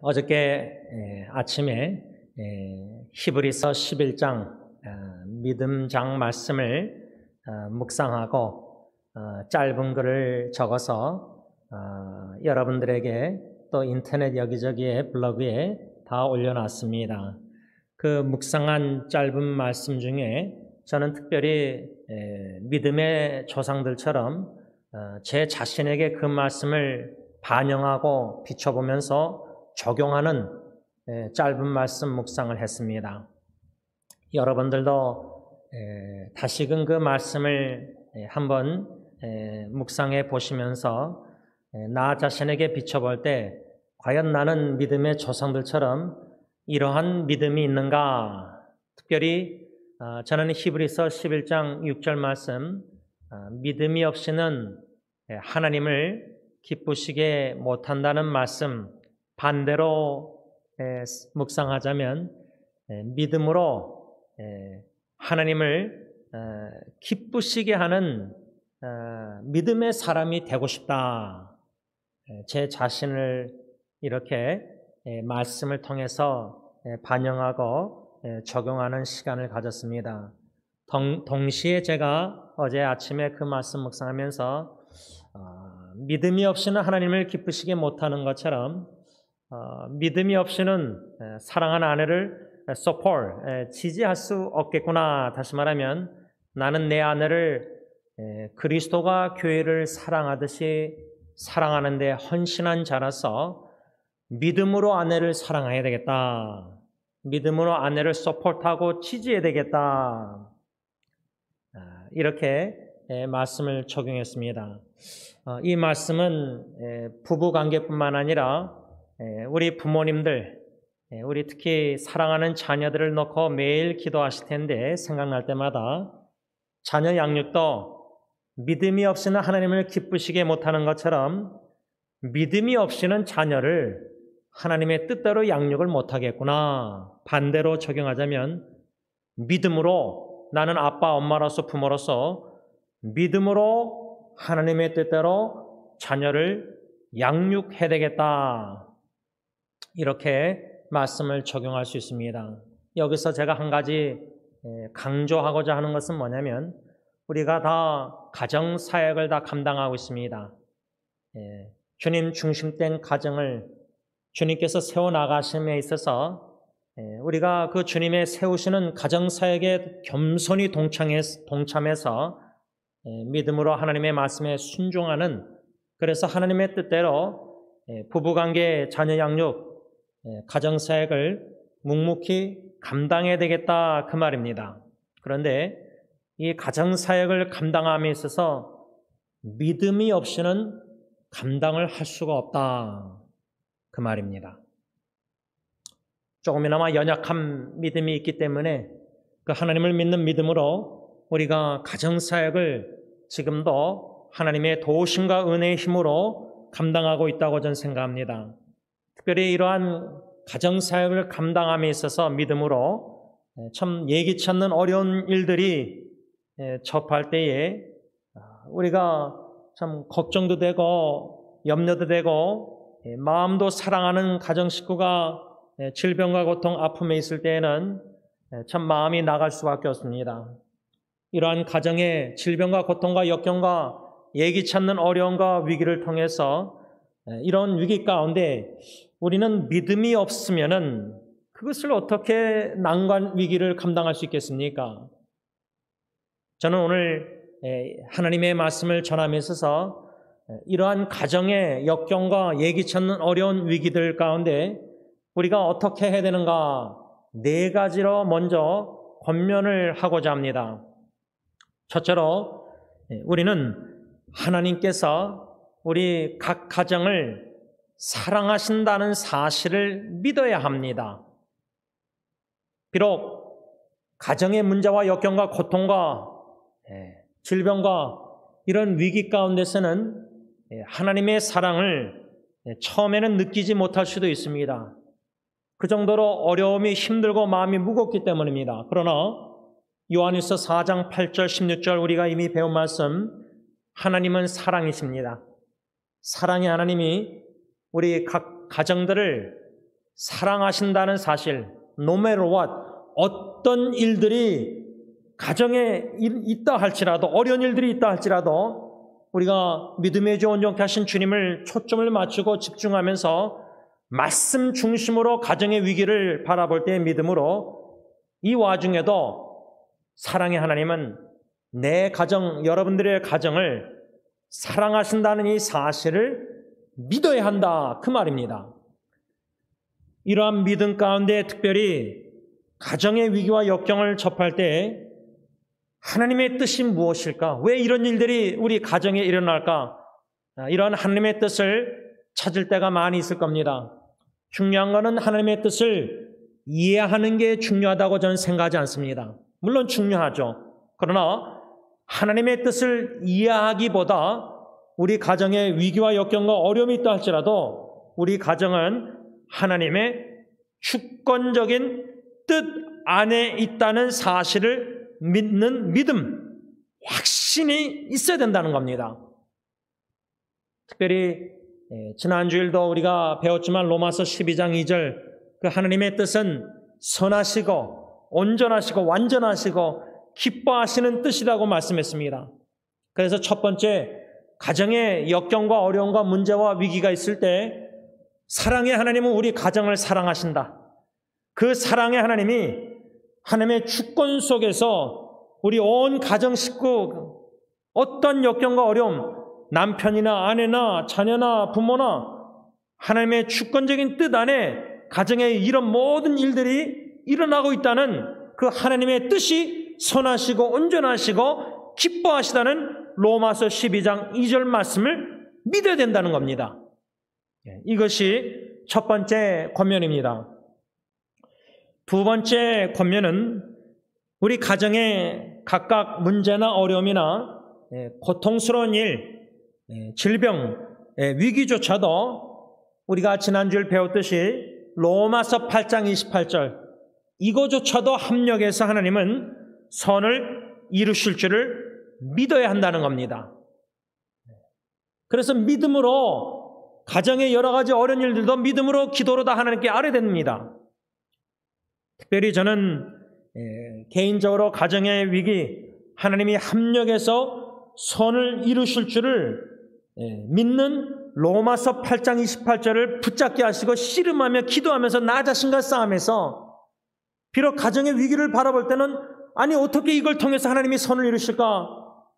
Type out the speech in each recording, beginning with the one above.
어저께 아침에 히브리서 11장 믿음장 말씀을 묵상하고 짧은 글을 적어서 여러분들에게 또 인터넷 여기저기에 블로그에 다 올려놨습니다. 그 묵상한 짧은 말씀 중에 저는 특별히 믿음의 조상들처럼 제 자신에게 그 말씀을 반영하고 비춰보면서 적용하는 짧은 말씀 묵상을 했습니다. 여러분들도 다시금 그 말씀을 한번 묵상해 보시면서 나 자신에게 비춰볼 때 과연 나는 믿음의 조상들처럼 이러한 믿음이 있는가? 특별히 저는 히브리서 11장 6절 말씀 믿음이 없이는 하나님을 기쁘시게 못한다는 말씀 반대로 묵상하자면 믿음으로 하나님을 기쁘시게 하는 믿음의 사람이 되고 싶다. 제 자신을 이렇게 말씀을 통해서 반영하고 적용하는 시간을 가졌습니다. 동시에 제가 어제 아침에 그 말씀 묵상하면서 믿음이 없이는 하나님을 기쁘시게 못하는 것처럼 믿음이 없이는 사랑하는 아내를 지지할 수 없겠구나. 다시 말하면 나는 내 아내를 그리스도가 교회를 사랑하듯이 사랑하는 데 헌신한 자라서 믿음으로 아내를 사랑해야 되겠다. 믿음으로 아내를 서포트하고 지지해야 되겠다. 이렇게 말씀을 적용했습니다. 이 말씀은 부부관계뿐만 아니라 우리 부모님들, 우리 특히 사랑하는 자녀들을 놓고 매일 기도하실 텐데 생각날 때마다 자녀 양육도 믿음이 없이는 하나님을 기쁘시게 못하는 것처럼 믿음이 없이는 자녀를 하나님의 뜻대로 양육을 못하겠구나. 반대로 적용하자면 믿음으로 나는 아빠, 엄마로서 부모로서 믿음으로 하나님의 뜻대로 자녀를 양육해야 되겠다. 이렇게 말씀을 적용할 수 있습니다. 여기서 제가 한 가지 강조하고자 하는 것은 뭐냐면 우리가 다 가정사역을 다 감당하고 있습니다. 주님 중심된 가정을 주님께서 세워나가심에 있어서 우리가 그 주님의 세우시는 가정사역에 겸손히 동참해서 믿음으로 하나님의 말씀에 순종하는, 그래서 하나님의 뜻대로 부부관계, 자녀 양육, 가정사역을 묵묵히 감당해야 되겠다 그 말입니다. 그런데 이 가정사역을 감당함에 있어서 믿음이 없이는 감당을 할 수가 없다 그 말입니다. 조금이나마 연약한 믿음이 있기 때문에 그 하나님을 믿는 믿음으로 우리가 가정사역을 지금도 하나님의 도우심과 은혜의 힘으로 감당하고 있다고 저는 생각합니다. 특별히 이러한 가정사역을 감당함에 있어서 믿음으로 참 예기치 않는 어려운 일들이 접할 때에 우리가 참 걱정도 되고 염려도 되고 마음도 사랑하는 가정 식구가 질병과 고통, 아픔에 있을 때에는 참 마음이 나갈 수밖에 없습니다. 이러한 가정의 질병과 고통과 역경과 예기치 않는 어려움과 위기를 통해서 이런 위기 가운데 우리는 믿음이 없으면은 그것을 어떻게 난관 위기를 감당할 수 있겠습니까? 저는 오늘 하나님의 말씀을 전함에 있어서 이러한 가정의 역경과 예기치 않는 어려운 위기들 가운데 우리가 어떻게 해야 되는가 4가지로 먼저 권면을 하고자 합니다. 첫째로 우리는 하나님께서 우리 각 가정을 사랑하신다는 사실을 믿어야 합니다. 비록 가정의 문제와 역경과 고통과 질병과 이런 위기 가운데서는 하나님의 사랑을 처음에는 느끼지 못할 수도 있습니다. 그 정도로 어려움이 힘들고 마음이 무겁기 때문입니다. 그러나 요한일서 4장 8절 16절 우리가 이미 배운 말씀, 하나님은 사랑이십니다. 사랑의 하나님이 우리 각 가정들을 사랑하신다는 사실, no matter what, 어떤 일들이 가정에 있다 할지라도, 어려운 일들이 있다 할지라도 우리가 믿음의 주 온전케 하신 주님을 초점을 맞추고 집중하면서 말씀 중심으로 가정의 위기를 바라볼 때의 믿음으로 이 와중에도 사랑의 하나님은 내 가정, 여러분들의 가정을 사랑하신다는 이 사실을 믿어야 한다, 그 말입니다. 이러한 믿음 가운데 특별히 가정의 위기와 역경을 접할 때 하나님의 뜻이 무엇일까? 왜 이런 일들이 우리 가정에 일어날까? 이런 하나님의 뜻을 찾을 때가 많이 있을 겁니다. 중요한 것은 하나님의 뜻을 이해하는 게 중요하다고 저는 생각하지 않습니다. 물론 중요하죠. 그러나 하나님의 뜻을 이해하기보다 우리 가정에 위기와 역경과 어려움이 있다 할지라도 우리 가정은 하나님의 주권적인 뜻 안에 있다는 사실을 믿는 믿음, 확신이 있어야 된다는 겁니다. 특별히 지난주일도 우리가 배웠지만 로마서 12장 2절 그 하나님의 뜻은 선하시고 온전하시고 완전하시고 기뻐하시는 뜻이라고 말씀했습니다. 그래서 첫 번째, 가정에 역경과 어려움과 문제와 위기가 있을 때 사랑의 하나님은 우리 가정을 사랑하신다. 그 사랑의 하나님이 하나님의 주권 속에서 우리 온 가정 식구 어떤 역경과 어려움, 남편이나 아내나 자녀나 부모나 하나님의 주권적인 뜻 안에 가정에 이런 모든 일들이 일어나고 있다는 그 하나님의 뜻이 선하시고 온전하시고 기뻐하시다는 로마서 12장 2절 말씀을 믿어야 된다는 겁니다. 이것이 첫 번째 권면입니다. 두 번째 권면은 우리 가정에 각각 문제나 어려움이나 고통스러운 일, 질병, 위기조차도 우리가 지난주에 배웠듯이 로마서 8장 28절 이거조차도 합력해서 하나님은 선을 이루실 줄을 믿어야 한다는 겁니다. 그래서 믿음으로 가정의 여러 가지 어려운 일들도 믿음으로 기도로 다 하나님께 아뢰야 됩니다. 특별히 저는 개인적으로 가정의 위기 하나님이 합력해서 선을 이루실 줄을 믿는 로마서 8장 28절을 붙잡게 하시고 씨름하며 기도하면서 나 자신과 싸움해서 비록 가정의 위기를 바라볼 때는 아니 어떻게 이걸 통해서 하나님이 선을 이루실까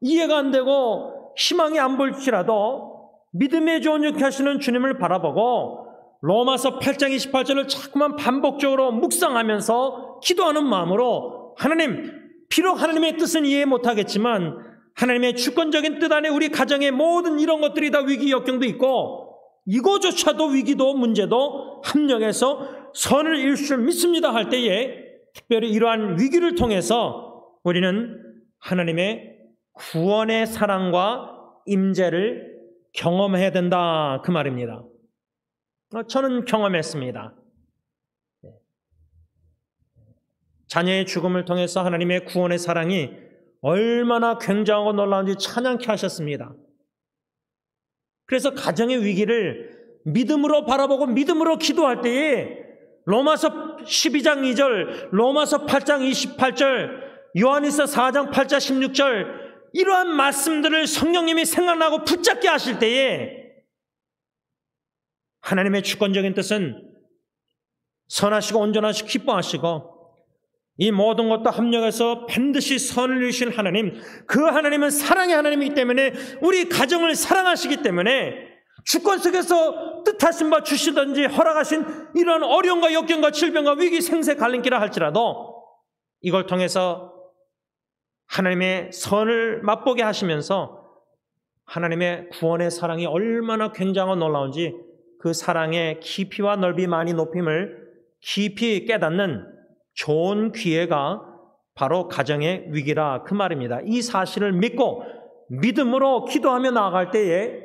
이해가 안 되고 희망이 안 보일지라도 믿음의 주 온전케 하시는 주님을 바라보고 로마서 8장 28절을 자꾸만 반복적으로 묵상하면서 기도하는 마음으로 하나님, 비록 하나님의 뜻은 이해 못하겠지만 하나님의 주권적인 뜻 안에 우리 가정의 모든 이런 것들이 다 위기 역경도 있고 이거조차도 위기도 문제도 합력해서 선을 이룰 줄 믿습니다 할 때에 특별히 이러한 위기를 통해서 우리는 하나님의 구원의 사랑과 임재를 경험해야 된다 그 말입니다. 저는 경험했습니다. 자녀의 죽음을 통해서 하나님의 구원의 사랑이 얼마나 굉장하고 놀라운지 찬양케 하셨습니다. 그래서 가정의 위기를 믿음으로 바라보고 믿음으로 기도할 때에 로마서 12장 2절, 로마서 8장 28절, 요한일서 4장 8절 16절 이러한 말씀들을 성령님이 생각나고 붙잡게 하실 때에 하나님의 주권적인 뜻은 선하시고 온전하시고 기뻐하시고 이 모든 것도 합력해서 반드시 선을 이루신 하나님, 그 하나님은 사랑의 하나님이기 때문에 우리 가정을 사랑하시기 때문에 주권 속에서 뜻하신 바 주시든지 허락하신 이런 어려움과 역경과 질병과 위기 생세 갈림길을 할지라도 이걸 통해서 하나님의 선을 맛보게 하시면서 하나님의 구원의 사랑이 얼마나 굉장하고 놀라운지 그 사랑의 깊이와 넓이 많이 높임을 깊이 깨닫는 좋은 기회가 바로 가정의 위기라 그 말입니다. 이 사실을 믿고 믿음으로 기도하며 나아갈 때에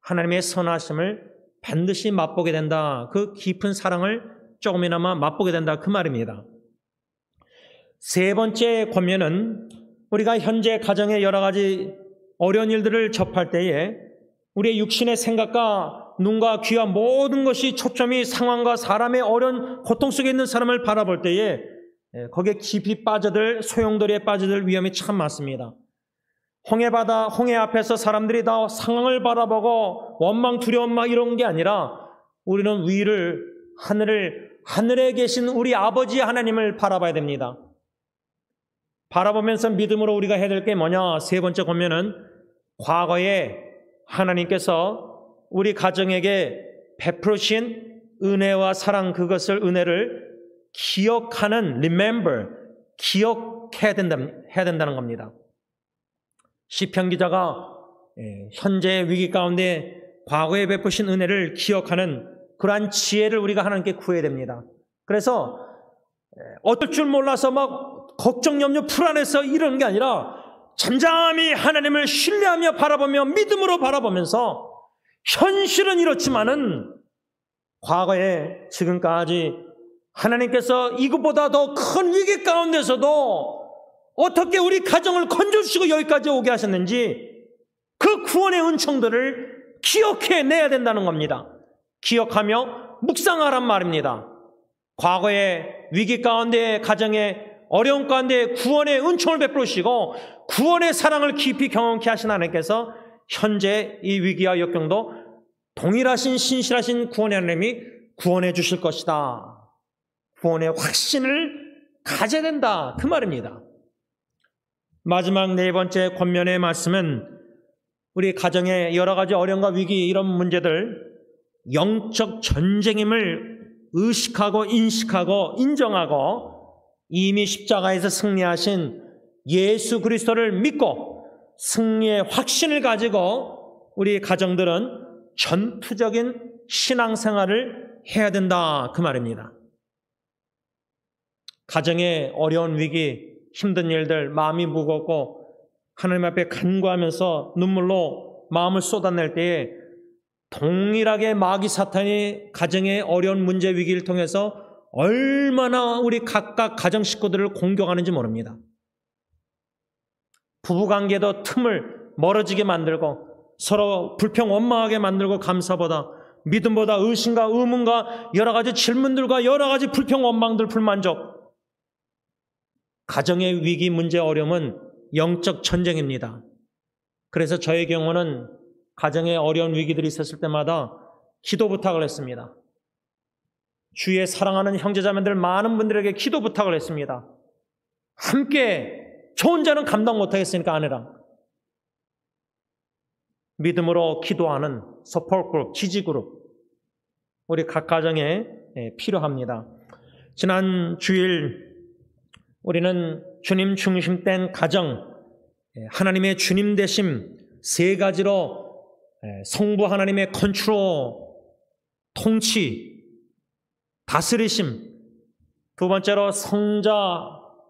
하나님의 선하심을 반드시 맛보게 된다. 그 깊은 사랑을 조금이나마 맛보게 된다 그 말입니다. 세 번째 권면은 우리가 현재 가정의 여러 가지 어려운 일들을 접할 때에 우리의 육신의 생각과 눈과 귀와 모든 것이 초점이 상황과 사람의 어려운 고통 속에 있는 사람을 바라볼 때에 거기에 깊이 빠져들 소용돌이에 빠져들 위험이 참 많습니다. 홍해바다, 홍해 앞에서 사람들이 다 상황을 바라보고 원망, 두려움 막 이런 게 아니라 우리는 위를, 하늘에 계신 우리 아버지 하나님을 바라봐야 됩니다. 바라보면서 믿음으로 우리가 해야 될 게 뭐냐? 세 번째 보면은 과거에 하나님께서 우리 가정에게 베푸신 은혜와 사랑, 그것을 은혜를 기억하는, remember, 기억해야 된다는 겁니다. 시편 기자가 현재의 위기 가운데 과거에 베푸신 은혜를 기억하는 그러한 지혜를 우리가 하나님께 구해야 됩니다. 그래서 어떨 줄 몰라서 막 걱정, 염려, 불안해서 이러는 게 아니라 잠잠히 하나님을 신뢰하며 바라보며 믿음으로 바라보면서 현실은 이렇지만은 과거에 지금까지 하나님께서 이것보다 더 큰 위기 가운데서도 어떻게 우리 가정을 건져주시고 여기까지 오게 하셨는지 그 구원의 은총들을 기억해내야 된다는 겁니다. 기억하며 묵상하란 말입니다. 과거의 위기 가운데, 가정의 어려운 가운데 구원의 은총을 베푸시고 구원의 사랑을 깊이 경험케 하신 하나님께서 현재 이 위기와 역경도 동일하신 신실하신 구원의 하나님이 구원해 주실 것이다. 구원의 확신을 가져야 된다. 그 말입니다. 마지막 네 번째 권면의 말씀은 우리 가정의 여러 가지 어려움과 위기 이런 문제들 영적 전쟁임을 의식하고 인식하고 인정하고 이미 십자가에서 승리하신 예수 그리스도를 믿고 승리의 확신을 가지고 우리 가정들은 전투적인 신앙생활을 해야 된다. 그 말입니다. 가정의 어려운 위기, 힘든 일들, 마음이 무겁고 하나님 앞에 간구하면서 눈물로 마음을 쏟아낼 때에 동일하게 마귀 사탄이 가정의 어려운 문제 위기를 통해서 얼마나 우리 각각 가정 식구들을 공격하는지 모릅니다. 부부관계도 틈을 멀어지게 만들고 서로 불평 원망하게 만들고 감사보다 믿음보다 의심과 의문과 여러 가지 질문들과 여러 가지 불평 원망들 불만족. 가정의 위기 문제 어려움은 영적 전쟁입니다. 그래서 저의 경우는 가정에 어려운 위기들이 있었을 때마다 기도 부탁을 했습니다. 주위에 사랑하는 형제자매들 많은 분들에게 기도 부탁을 했습니다. 함께 저 혼자는 감당 못하겠으니까 아내랑 믿음으로 기도하는 서포트 그룹, 지지 그룹 우리 각 가정에 필요합니다. 지난 주일 우리는 주님 중심된 가정, 하나님의 주님 되심 세 가지로 성부 하나님의 컨트롤, 통치, 다스리심, 두 번째로 성자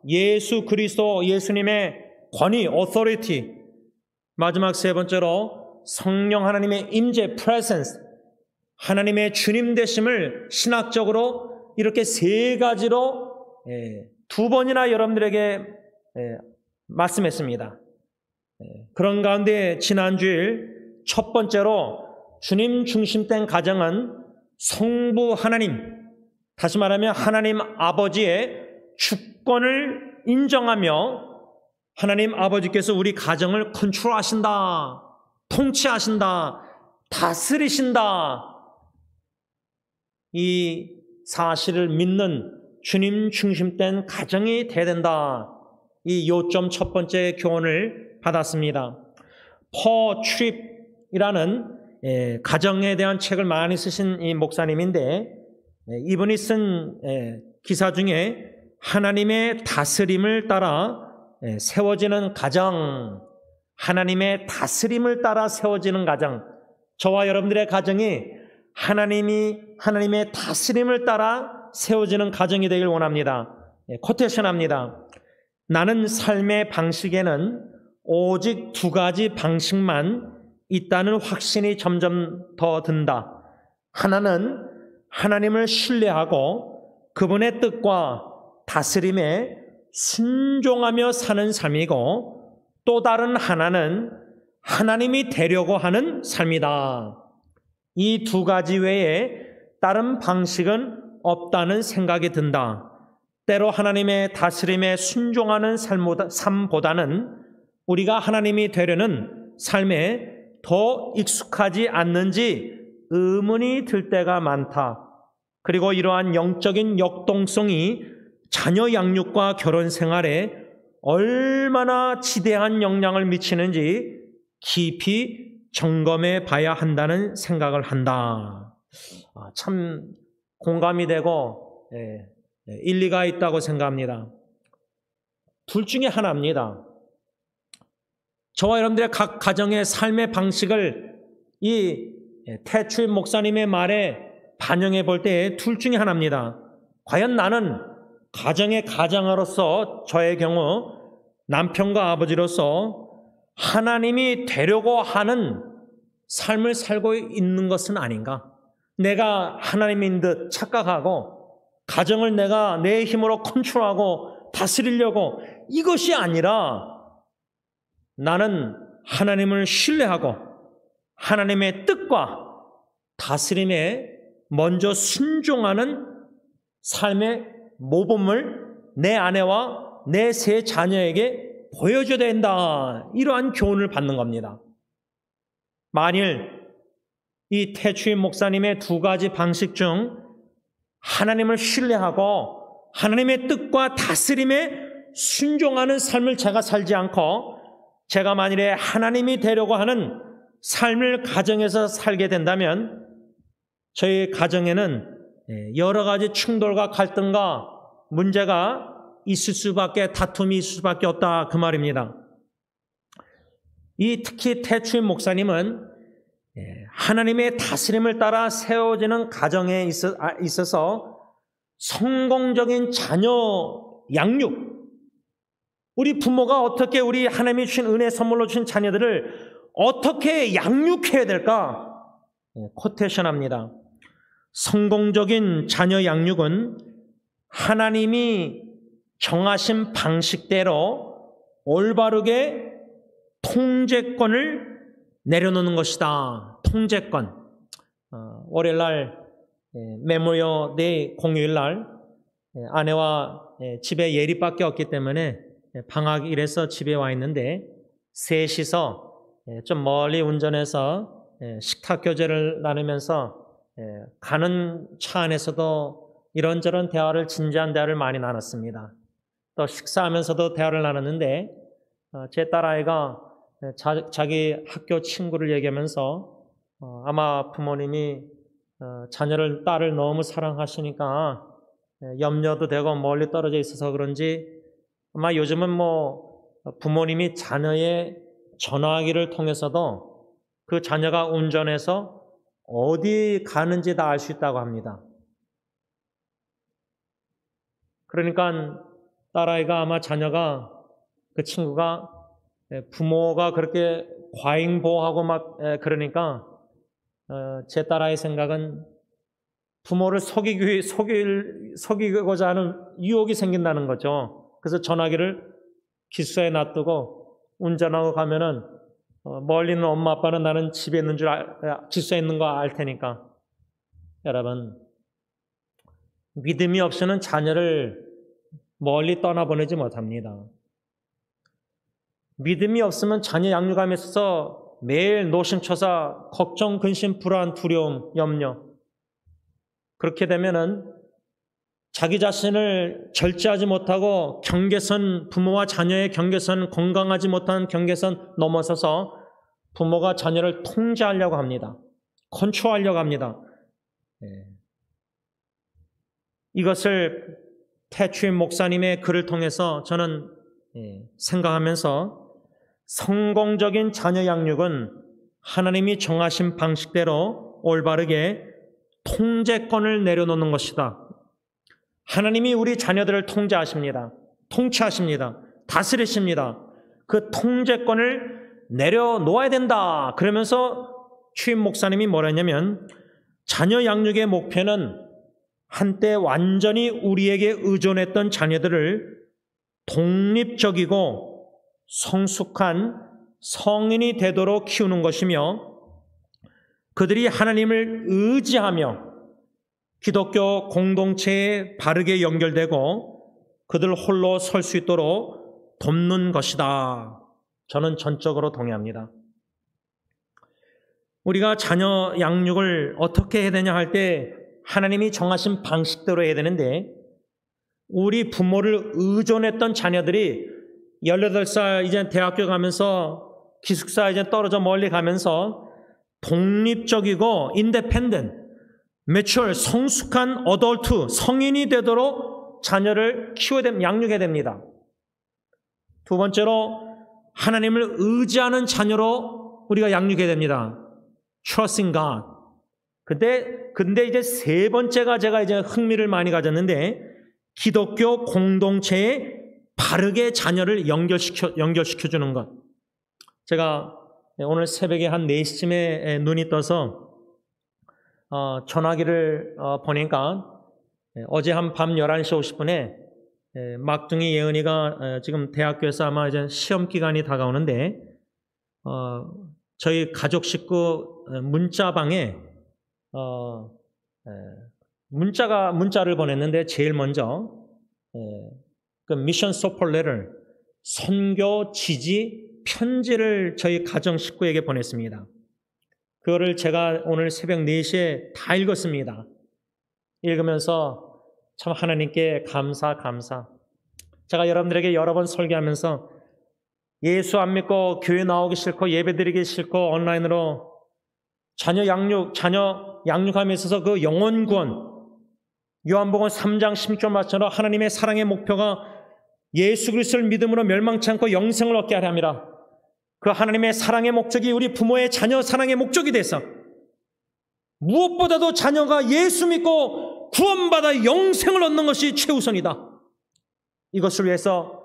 예수 그리스도 예수님의 권위, authority, 마지막 세 번째로 성령 하나님의 임재, presence, 하나님의 주님 되심을 신학적으로 이렇게 세 가지로 두 번이나 여러분들에게 말씀했습니다. 그런 가운데 지난주일 첫 번째로 주님 중심된 가정은 성부 하나님, 다시 말하면 하나님 아버지의 주권을 인정하며 하나님 아버지께서 우리 가정을 컨트롤하신다, 통치하신다, 다스리신다, 이 사실을 믿는 주님 중심된 가정이 돼야 된다. 이 요점 첫 번째 교훈을 받았습니다. 퍼 트립이라는 가정에 대한 책을 많이 쓰신 이 목사님인데 이분이 쓴 기사 중에 하나님의 다스림을 따라 세워지는 가정, 하나님의 다스림을 따라 세워지는 가정, 저와 여러분들의 가정이 하나님의 다스림을 따라 세워지는 가정이 되길 원합니다. 코테이션합니다. 나는 삶의 방식에는 오직 두 가지 방식만 있다는 확신이 점점 더 든다. 하나는 하나님을 신뢰하고 그분의 뜻과 다스림에 순종하며 사는 삶이고 또 다른 하나는 하나님이 되려고 하는 삶이다. 이 두 가지 외에 다른 방식은 없다는 생각이 든다. 때로 하나님의 다스림에 순종하는 삶보다는 우리가 하나님이 되려는 삶에 더 익숙하지 않는지 의문이 들 때가 많다. 그리고 이러한 영적인 역동성이 자녀 양육과 결혼 생활에 얼마나 지대한 영향을 미치는지 깊이 점검해 봐야 한다는 생각을 한다. 참 공감이 되고 일리가 있다고 생각합니다. 둘 중에 하나입니다. 저와 여러분들의 각 가정의 삶의 방식을 이 태추임 목사님의 말에 반영해 볼 때 둘 중에 하나입니다. 과연 나는 가정의 가장으로서 저의 경우 남편과 아버지로서 하나님이 되려고 하는 삶을 살고 있는 것은 아닌가? 내가 하나님인 듯 착각하고 가정을 내가 내 힘으로 컨트롤하고 다스리려고 이것이 아니라 나는 하나님을 신뢰하고 하나님의 뜻과 다스림에 먼저 순종하는 삶의 모범을 내 아내와 내 세 자녀에게 보여줘야 된다. 이러한 교훈을 받는 겁니다. 만일 이 태추임 목사님의 두 가지 방식 중 하나님을 신뢰하고 하나님의 뜻과 다스림에 순종하는 삶을 제가 살지 않고 제가 만일에 하나님이 되려고 하는 삶을 가정에서 살게 된다면 저희 가정에는 여러 가지 충돌과 갈등과 문제가 있을 수밖에, 다툼이 있을 수밖에 없다, 그 말입니다. 특히 태추임 목사님은 하나님의 다스림을 따라 세워지는 가정에 있어서 성공적인 자녀 양육, 우리 부모가 어떻게 우리 하나님이 주신 은혜 선물로 주신 자녀들을 어떻게 양육해야 될까? 코테이션합니다. 성공적인 자녀 양육은 하나님이 정하신 방식대로 올바르게 통제권을 내려놓는 것이다. 통제권. 월요일날 메모리얼 데이 공휴일날 아내와 집에 예립밖에 없기 때문에 방학일에서 집에 와 있는데 셋이서 좀 멀리 운전해서 식탁 교제를 나누면서 가는 차 안에서도 이런저런 대화를, 진지한 대화를 많이 나눴습니다. 또 식사하면서도 대화를 나눴는데 제 딸아이가 자기 학교 친구를 얘기하면서 아마 부모님이 딸을 너무 사랑하시니까 염려도 되고 멀리 떨어져 있어서 그런지 아마 요즘은 부모님이 자녀의 전화기를 통해서도 그 자녀가 운전해서 어디 가는지 다 알 수 있다고 합니다. 그러니까 딸아이가 아마 자녀가, 그 친구가 부모가 그렇게 과잉보호하고 그러니까 제 딸아이 생각은 부모를 속이고자 하는 유혹이 생긴다는 거죠. 그래서 전화기를 기숙사에 놔두고 운전하고 가면은 멀리 있는 엄마 아빠는 나는 집에 있는 기숙사에 있는 거 알 테니까. 여러분, 믿음이 없이는 자녀를 멀리 떠나보내지 못합니다. 믿음이 없으면 자녀 양육함에 있어서 매일 노심초사, 걱정, 근심, 불안, 두려움, 염려. 그렇게 되면은 자기 자신을 절제하지 못하고 경계선, 부모와 자녀의 경계선, 건강하지 못한 경계선 넘어서서 부모가 자녀를 통제하려고 합니다. 컨트롤하려고 합니다. 이것을 태추임 목사님의 글을 통해서 저는 생각하면서 성공적인 자녀 양육은 하나님이 정하신 방식대로 올바르게 통제권을 내려놓는 것이다. 하나님이 우리 자녀들을 통제하십니다. 통치하십니다. 다스리십니다. 그 통제권을 내려놓아야 된다. 그러면서 추임 목사님이 뭐라 했냐면 자녀 양육의 목표는 한때 완전히 우리에게 의존했던 자녀들을 독립적이고 성숙한 성인이 되도록 키우는 것이며 그들이 하나님을 의지하며 기독교 공동체에 바르게 연결되고 그들 홀로 설 수 있도록 돕는 것이다. 저는 전적으로 동의합니다. 우리가 자녀 양육을 어떻게 해야 되냐 할 때 하나님이 정하신 방식대로 해야 되는데, 우리 부모를 의존했던 자녀들이 18살 이제 대학교 가면서 기숙사 이제 떨어져 멀리 가면서 독립적이고 인디펜던트, 매추얼, 성숙한 어덜트, 성인이 되도록 자녀를 양육해야 됩니다. 두 번째로 하나님을 의지하는 자녀로 우리가 양육해야 됩니다. Trusting God. 근데 이제 세 번째가 제가 이제 흥미를 많이 가졌는데, 기독교 공동체에 바르게 자녀를 연결시켜주는 것. 제가 오늘 새벽에 한 4시쯤에 눈이 떠서 전화기를 보니까 어제 한 밤 11시 50분에 막둥이 예은이가 지금 대학교에서 아마 이제 시험 기간이 다가오는데 저희 가족 식구 문자방에 문자를 보냈는데, 제일 먼저 그 미션 서포트 레터, 선교 지지 편지를 저희 가정 식구에게 보냈습니다. 그거를 제가 오늘 새벽 4시에 다 읽었습니다. 읽으면서 참 하나님께 감사. 제가 여러분들에게 여러 번 설교하면서 예수 안 믿고 교회 나오기 싫고 예배드리기 싫고 온라인으로 자녀 양육함에 있어서 그 영혼 구원, 요한복음 3장 16절 말처럼 하나님의 사랑의 목표가 예수 그리스도를 믿음으로 멸망치 않고 영생을 얻게 하려 함이라. 그 하나님의 사랑의 목적이 우리 부모의 자녀 사랑의 목적이 돼서 무엇보다도 자녀가 예수 믿고 구원받아 영생을 얻는 것이 최우선이다. 이것을 위해서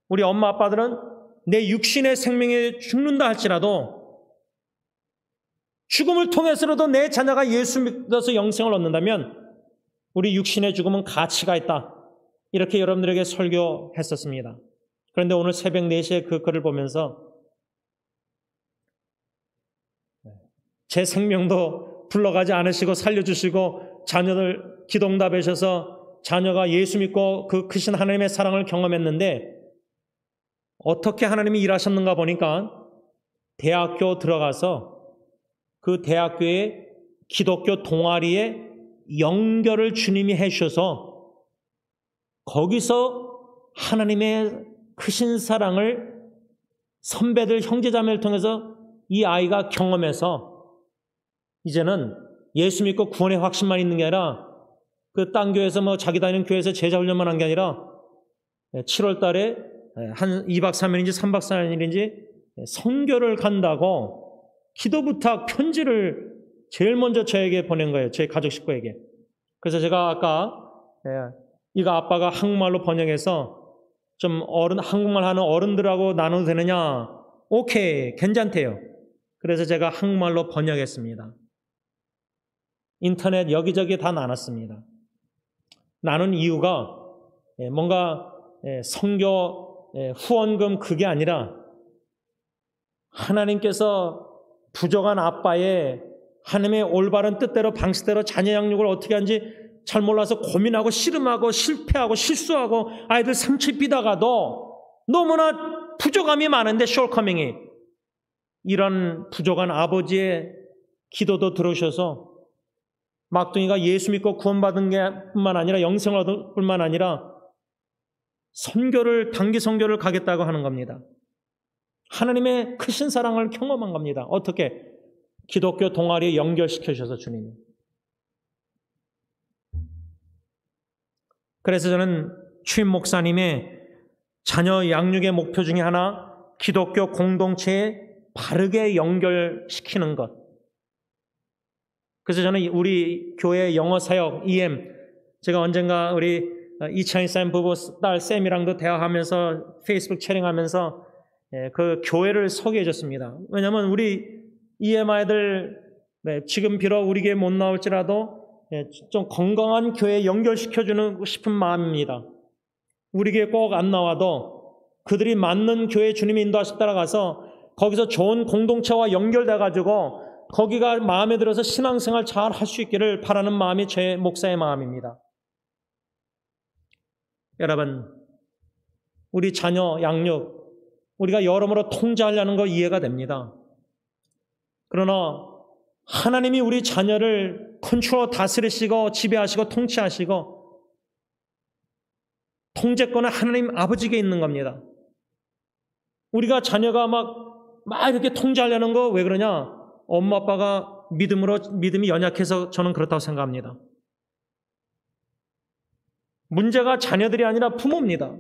우리 엄마 아빠들은 내 육신의 생명에 죽는다 할지라도 죽음을 통해서라도 내 자녀가 예수 믿어서 영생을 얻는다면 우리 육신의 죽음은 가치가 있다. 이렇게 여러분들에게 설교했었습니다. 그런데 오늘 새벽 4시에 그 글을 보면서 제 생명도 불러가지 않으시고 살려주시고 자녀들 기도응답해 주셔서 자녀가 예수 믿고 그 크신 하나님의 사랑을 경험했는데, 어떻게 하나님이 일하셨는가 보니까 대학교 들어가서 그 대학교의 기독교 동아리에 연결을 주님이 해주셔서 거기서 하나님의 크신 사랑을 선배들 형제자매를 통해서 이 아이가 경험해서 이제는 예수 믿고 구원의 확신만 있는 게 아니라 그 딴 교회에서 뭐 자기 다니는 교회에서 제자 훈련만 한 게 아니라 7월 달에 한 2박 3일인지 3박 4일인지 선교를 간다고 기도 부탁 편지를 제일 먼저 저에게 보낸 거예요. 제 가족 식구에게. 그래서 제가 아까 이거 아빠가 한국말로 번역해서 좀 한국말 하는 어른들하고 나눠도 되느냐? 오케이, 괜찮대요. 그래서 제가 한국말로 번역했습니다. 인터넷 여기저기 다 나눴습니다. 나눈 이유가 뭔가 선교 후원금 그게 아니라 하나님께서 부족한 아빠의 하나님의 올바른 뜻대로 방식대로 자녀 양육을 어떻게 하는지 잘 몰라서 고민하고 씨름하고 실패하고 실수하고 아이들 상처 입히다가도 너무나 부족함이 많은데 숄커밍이 이런 부족한 아버지의 기도도 들으셔서 막둥이가 예수 믿고 구원받은 게 뿐만 아니라 영생을 얻을 뿐만 아니라 단기 선교를 가겠다고 하는 겁니다. 하나님의 크신 사랑을 경험한 겁니다. 어떻게? 기독교 동아리에 연결시켜 주셔서 주님이. 그래서 저는 추임 목사님의 자녀 양육의 목표 중에 하나, 기독교 공동체에 바르게 연결시키는 것. 그래서 저는 우리 교회 영어 사역 EM, 제가 언젠가 우리 이창희 쌤 부부 딸 쌤이랑도 대화하면서 페이스북 촬영하면서 그 교회를 소개해 줬습니다. 왜냐하면 우리 EM 아이들 지금 비록 우리 교회 못 나올지라도 좀 건강한 교회에 연결시켜주는 싶은 마음입니다. 우리 교회 꼭 안 나와도 그들이 맞는 교회 주님이 인도하시 따라가서 거기서 좋은 공동체와 연결돼가지고 거기가 마음에 들어서 신앙생활 잘 할 수 있기를 바라는 마음이 제 목사의 마음입니다. 여러분, 우리 자녀 양육, 우리가 여러모로 통제하려는 거 이해가 됩니다. 그러나 하나님이 우리 자녀를 컨트롤 다스리시고 지배하시고 통치하시고 통제권은 하나님 아버지께 있는 겁니다. 우리가 자녀가 막 이렇게 통제하려는 거 왜 그러냐? 엄마 아빠가 믿음이 연약해서 저는 그렇다고 생각합니다. 문제가 자녀들이 아니라 부모입니다.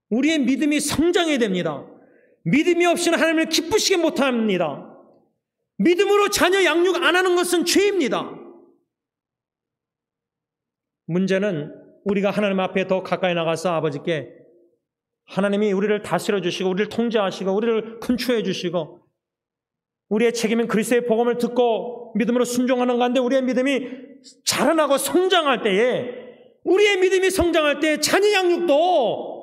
우리의 믿음이 성장해야 됩니다. 믿음이 없이는 하나님을 기쁘시게 못합니다. 믿음으로 자녀 양육 안 하는 것은 죄입니다. 문제는 우리가 하나님 앞에 더 가까이 나가서 아버지께 하나님이 우리를 다스려 주시고 우리를 통제하시고 우리를 컨트롤해 주시고 우리의 책임인 그리스도의 복음을 듣고 믿음으로 순종하는 가운데 우리의 믿음이 자라나고 성장할 때에 우리의 믿음이 성장할 때 자녀 양육도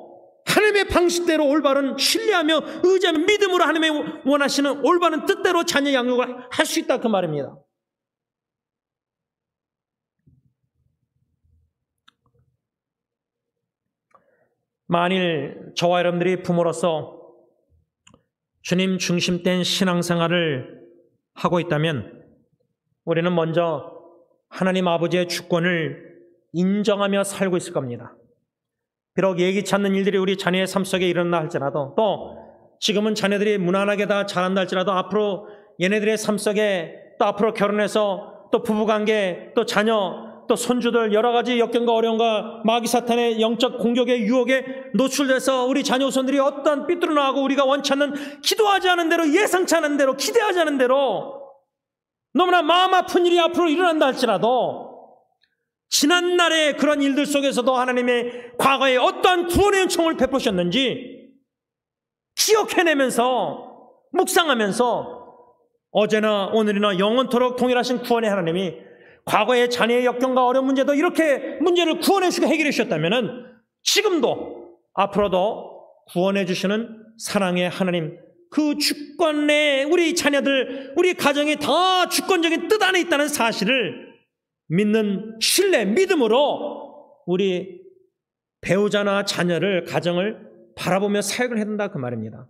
하나님의 방식대로 올바른 신뢰하며 의지하며 믿음으로 하나님의 원하시는 올바른 뜻대로 자녀 양육을 할 수 있다 그 말입니다. 만일 저와 여러분들이 부모로서 주님 중심된 신앙생활을 하고 있다면 우리는 먼저 하나님 아버지의 주권을 인정하며 살고 있을 겁니다. 비록 예기치 않는 일들이 우리 자녀의 삶 속에 일어나 할지라도 또 지금은 자녀들이 무난하게 다 자란다 할지라도 앞으로 얘네들의 삶 속에 또 앞으로 결혼해서 또 부부관계 또 자녀 또 손주들 여러 가지 역경과 어려움과 마귀 사탄의 영적 공격의 유혹에 노출돼서 우리 자녀 손들이 어떤 삐뚤어나가고 우리가 원치 않는 기도하지 않은 대로 예상치 않은 대로 기대하지 않은 대로 너무나 마음 아픈 일이 앞으로 일어난다 할지라도 지난날의 그런 일들 속에서도 하나님의 과거에 어떠한 구원의 은총을 베푸셨는지 기억해내면서 묵상하면서 어제나 오늘이나 영원토록 동일하신 구원의 하나님이 과거의 자녀의 역경과 어려운 문제도 이렇게 문제를 구원해 주시고 해결해 주셨다면 지금도 앞으로도 구원해 주시는 사랑의 하나님 그 주권에 우리 자녀들 우리 가정이 다 주권적인 뜻 안에 있다는 사실을 믿는 신뢰, 믿음으로 우리 배우자나 자녀를, 가정을 바라보며 사역을 해야 된다 그 말입니다.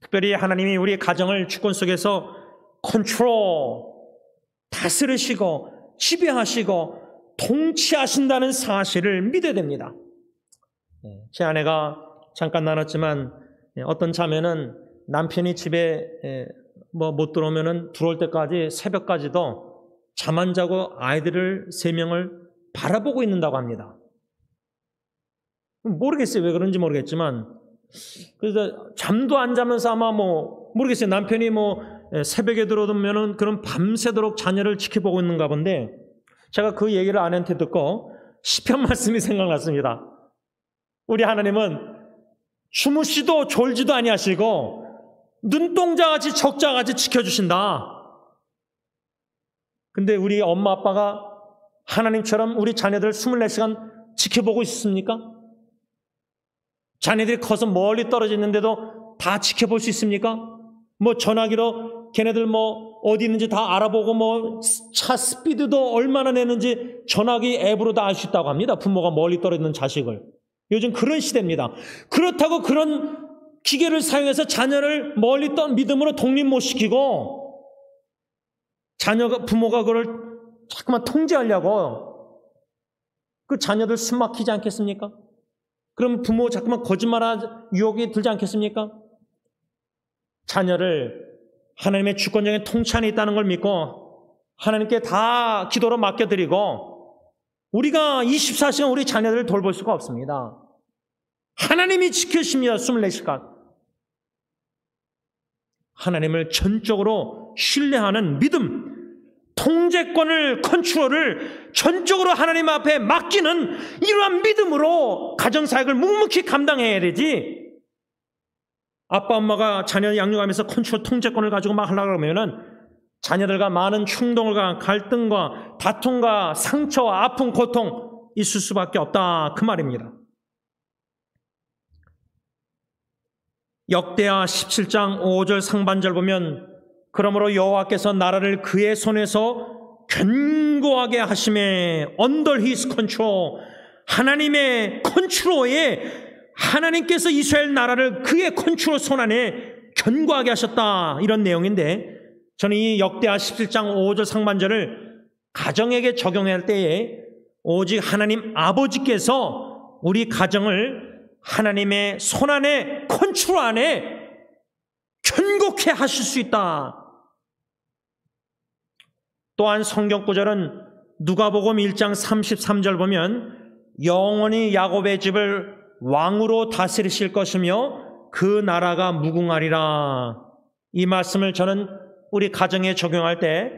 특별히 하나님이 우리 가정을 주권 속에서 컨트롤, 다스리시고 지배하시고 통치하신다는 사실을 믿어야 됩니다. 제 아내가 잠깐 나눴지만 어떤 자매는 남편이 집에 못 들어오면은 들어올 때까지 새벽까지도 잠 안 자고 아이들을 3명을 바라보고 있는다고 합니다. 모르겠어요. 왜 그런지 모르겠지만 그래서 잠도 안 자면서 아마 모르겠어요. 남편이 새벽에 들어오면은 그런 밤새도록 자녀를 지켜보고 있는가 본데 제가 그 얘기를 아내한테 듣고 시편 말씀이 생각났습니다. 우리 하나님은 주무시도 졸지도 아니하시고 눈동자같이 적자같이 지켜주신다. 근데 우리 엄마 아빠가 하나님처럼 우리 자녀들 24시간 지켜보고 있습니까? 자녀들이 커서 멀리 떨어져 있는데도 다 지켜볼 수 있습니까? 전화기로 걔네들 어디 있는지 다 알아보고 차 스피드도 얼마나 내는지 전화기 앱으로 다 알 수 있다고 합니다. 부모가 멀리 떨어져 있는 자식을. 요즘 그런 시대입니다. 그렇다고 그런 기계를 사용해서 자녀를 멀리 믿음으로 독립 못 시키고 부모가 그걸 자꾸만 통제하려고 그 자녀들 숨 막히지 않겠습니까? 그럼 부모 자꾸만 거짓말할 유혹이 들지 않겠습니까? 자녀를 하나님의 주권적인 통치 안에 있다는 걸 믿고 하나님께 다 기도로 맡겨드리고 우리가 24시간 우리 자녀들을 돌볼 수가 없습니다. 하나님이 지켜주십니다. 24시간. 하나님을 전적으로 신뢰하는 믿음, 통제권을, 컨트롤을 전적으로 하나님 앞에 맡기는 이러한 믿음으로 가정사역을 묵묵히 감당해야 되지. 아빠 엄마가 자녀 양육하면서 컨트롤 통제권을 가지고 막 하려고 하면은 자녀들과 많은 충동과 갈등과 다툼과 상처와 아픔, 고통 있을 수밖에 없다 그 말입니다. 역대하 17장 5절 상반절 보면 그러므로 여호와께서 나라를 그의 손에서 견고하게 하심에 under his control, 하나님의 컨트롤에 하나님께서 이스라엘 나라를 그의 컨트롤 손 안에 견고하게 하셨다, 이런 내용인데, 저는 이 역대하 17장 5절 상반절을 가정에게 적용할 때에 오직 하나님 아버지께서 우리 가정을 하나님의 손 안에, 컨트롤 안에 견고케 하실 수 있다. 또한 성경 구절은 누가복음 1장 33절 보면 영원히 야곱의 집을 왕으로 다스리실 것이며 그 나라가 무궁하리라. 이 말씀을 저는 우리 가정에 적용할 때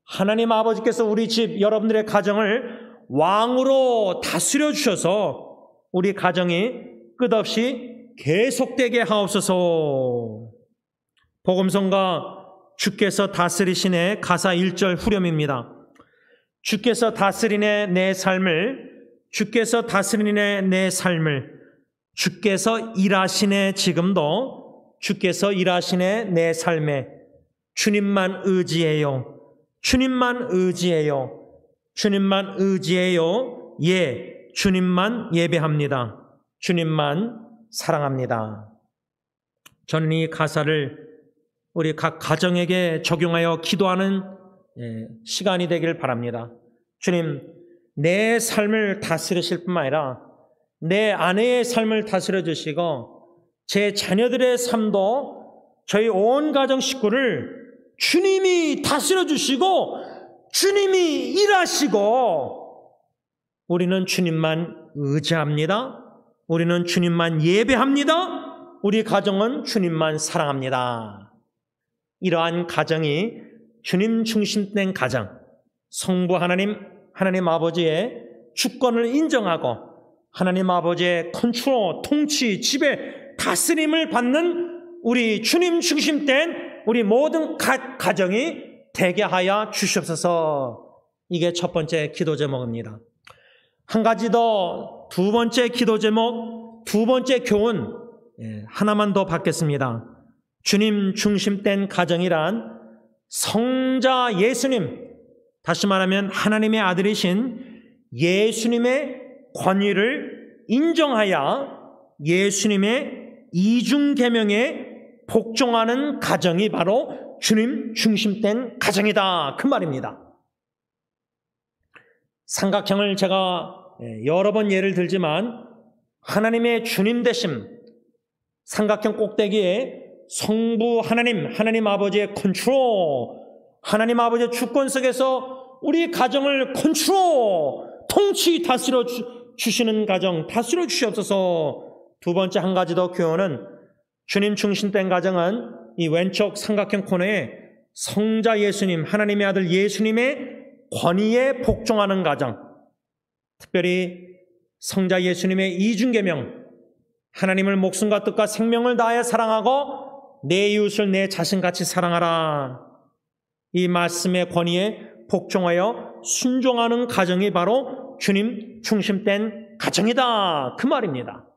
하나님 아버지께서 우리 집, 여러분들의 가정을 왕으로 다스려 주셔서 우리 가정이 끝없이 계속되게 하옵소서. 복음성가 주께서 다스리시네 가사 1절 후렴입니다. 주께서 다스리네 내 삶을, 주께서 다스리네 내 삶을, 주께서 일하시네 지금도, 주께서 일하시네 내 삶에, 주님만 의지해요, 주님만 의지해요, 주님만 의지해요, 예, 주님만 예배합니다, 주님만 사랑합니다. 저는 이 가사를 우리 각 가정에게 적용하여 기도하는 시간이 되길 바랍니다. 주님, 내 삶을 다스리실 뿐만 아니라 내 아내의 삶을 다스려 주시고 제 자녀들의 삶도, 저희 온 가정 식구를 주님이 다스려 주시고 주님이 일하시고, 우리는 주님만 의지합니다. 우리는 주님만 예배합니다. 우리 가정은 주님만 사랑합니다. 이러한 가정이 주님 중심된 가정, 성부 하나님 아버지의 주권을 인정하고 하나님 아버지의 컨트롤, 통치, 지배, 다스림을 받는 우리 주님 중심된 우리 모든 가정이 되게 하여 주시옵소서. 이게 첫 번째 기도 제목입니다. 한 가지 더, 두 번째 기도 제목, 두 번째 교훈 하나만 더 받겠습니다. 주님 중심된 가정이란 성자 예수님, 다시 말하면 하나님의 아들이신 예수님의 권위를 인정하여 예수님의 이중 계명에 복종하는 가정이 바로 주님 중심된 가정이다, 그 말입니다. 삼각형을 제가 여러 번 예를 들지만 하나님의 주님 되심, 삼각형 꼭대기에 성부 하나님 아버지의 컨트롤, 하나님 아버지의 주권 속에서 우리 가정을 컨트롤, 통치, 다스려 주시는 가정, 다스려 주시옵소서. 두 번째 한 가지 더 교훈은 주님 중심된 가정은 이 왼쪽 삼각형 코너에 성자 예수님, 하나님의 아들 예수님의 권위에 복종하는 가정, 특별히 성자 예수님의 이중계명, 하나님을 목숨과 뜻과 생명을 다하여 사랑하고 내 이웃을 내 자신같이 사랑하라, 이 말씀의 권위에 복종하여 순종하는 가정이 바로 주님 중심된 가정이다, 그 말입니다.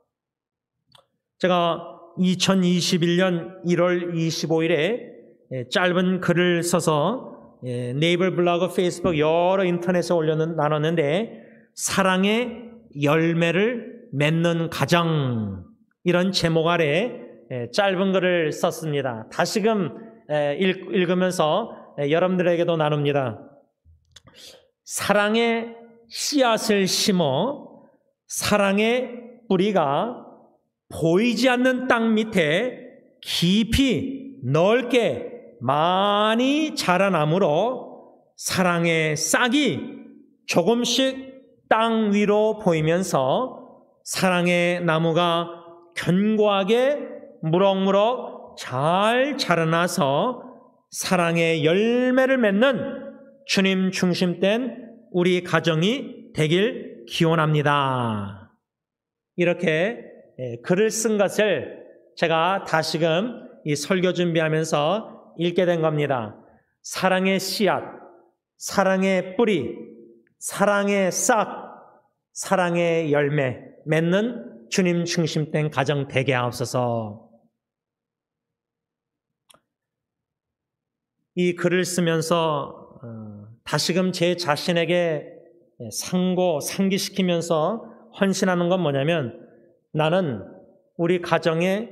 제가 2021년 1월 25일에 짧은 글을 써서 네이버 블로그, 페이스북 여러 인터넷에 나눴는데, 사랑의 열매를 맺는 가정, 이런 제목 아래 짧은 글을 썼습니다. 다시금 읽으면서 여러분들에게도 나눕니다. 사랑의 씨앗을 심어 사랑의 뿌리가 보이지 않는 땅 밑에 깊이 넓게 많이 자라나므로 사랑의 싹이 조금씩 땅 위로 보이면서 사랑의 나무가 견고하게 무럭무럭 잘 자라나서 사랑의 열매를 맺는 주님 중심된 우리 가정이 되길 기원합니다. 이렇게 글을 쓴 것을 제가 다시금 이 설교 준비하면서 읽게 된 겁니다. 사랑의 씨앗, 사랑의 뿌리, 사랑의 싹, 사랑의 열매 맺는 주님 중심된 가정 되게 하옵소서. 이 글을 쓰면서 다시금 제 자신에게 상기시키면서 헌신하는 건 뭐냐면, 나는 우리 가정에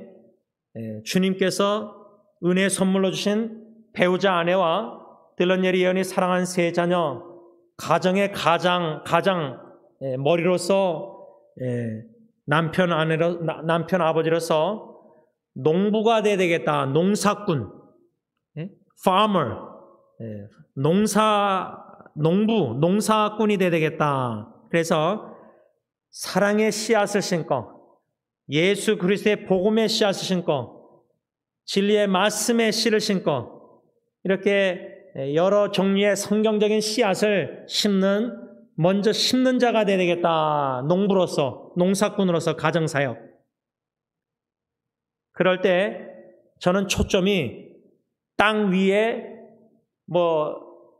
주님께서 은혜 선물로 주신 배우자 아내와 딜런 예리 예언이 사랑한 세 자녀, 가정의 가장 머리로서 남편 아버지로서 농부가 돼야 되겠다. 농사꾼, farmer, 농사꾼이 돼야 되겠다. 그래서 사랑의 씨앗을 심고, 예수 그리스도의 복음의 씨앗을 심고, 진리의 말씀의 씨를 심고, 이렇게 여러 종류의 성경적인 씨앗을 먼저 심는 자가 돼야 되겠다. 농부로서, 농사꾼으로서, 가정사역. 그럴 때 저는 초점이 땅 위에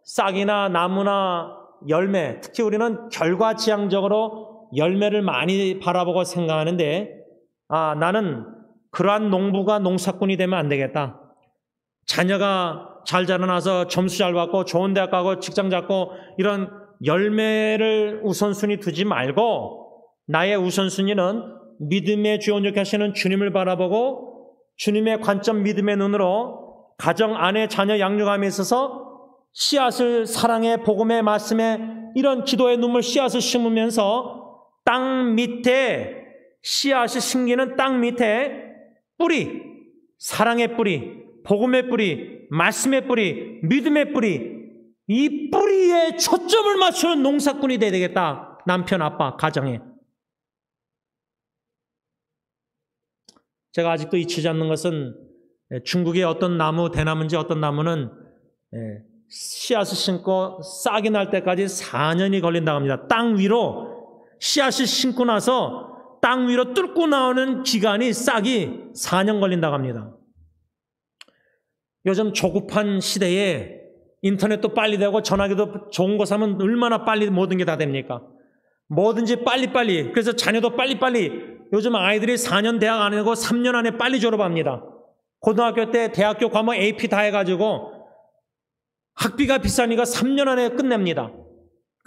싹이나 나무나 열매, 특히 우리는 결과지향적으로 열매를 많이 바라보고 생각하는데, 나는 그러한 농부가 농사꾼이 되면 안 되겠다. 자녀가 잘 자라나서 점수 잘 받고 좋은 대학 가고 직장 잡고 이런 열매를 우선순위 두지 말고, 나의 우선순위는 믿음의 주 온전케 하시는 주님을 바라보고 주님의 관점, 믿음의 눈으로 가정 안에 자녀 양육함에 있어서 씨앗을, 사랑의 복음의 말씀에 이런 기도의 눈물 씨앗을 심으면서 땅 밑에, 씨앗이 심기는 땅 밑에 뿌리, 사랑의 뿌리, 복음의 뿌리, 말씀의 뿌리, 믿음의 뿌리, 이 뿌리에 초점을 맞추는 농사꾼이 돼야 되겠다. 남편, 아빠, 가정에. 제가 아직도 잊히지 않는 것은 중국의 어떤 나무, 대나무인지 어떤 나무는 씨앗을 심고 싹이 날 때까지 4년이 걸린다고 합니다. 땅 위로 씨앗을 심고 나서 땅 위로 뚫고 나오는 기간이, 싹이 4년 걸린다고 합니다. 요즘 조급한 시대에 인터넷도 빨리 되고 전화기도 좋은 거 사면 얼마나 빨리 모든 게 다 됩니까? 뭐든지 빨리빨리. 그래서 자녀도 빨리빨리. 요즘 아이들이 4년 대학 안 하고 3년 안에 빨리 졸업합니다. 고등학교 때 대학교 과목 AP 다 해가지고 학비가 비싸니까 3년 안에 끝냅니다.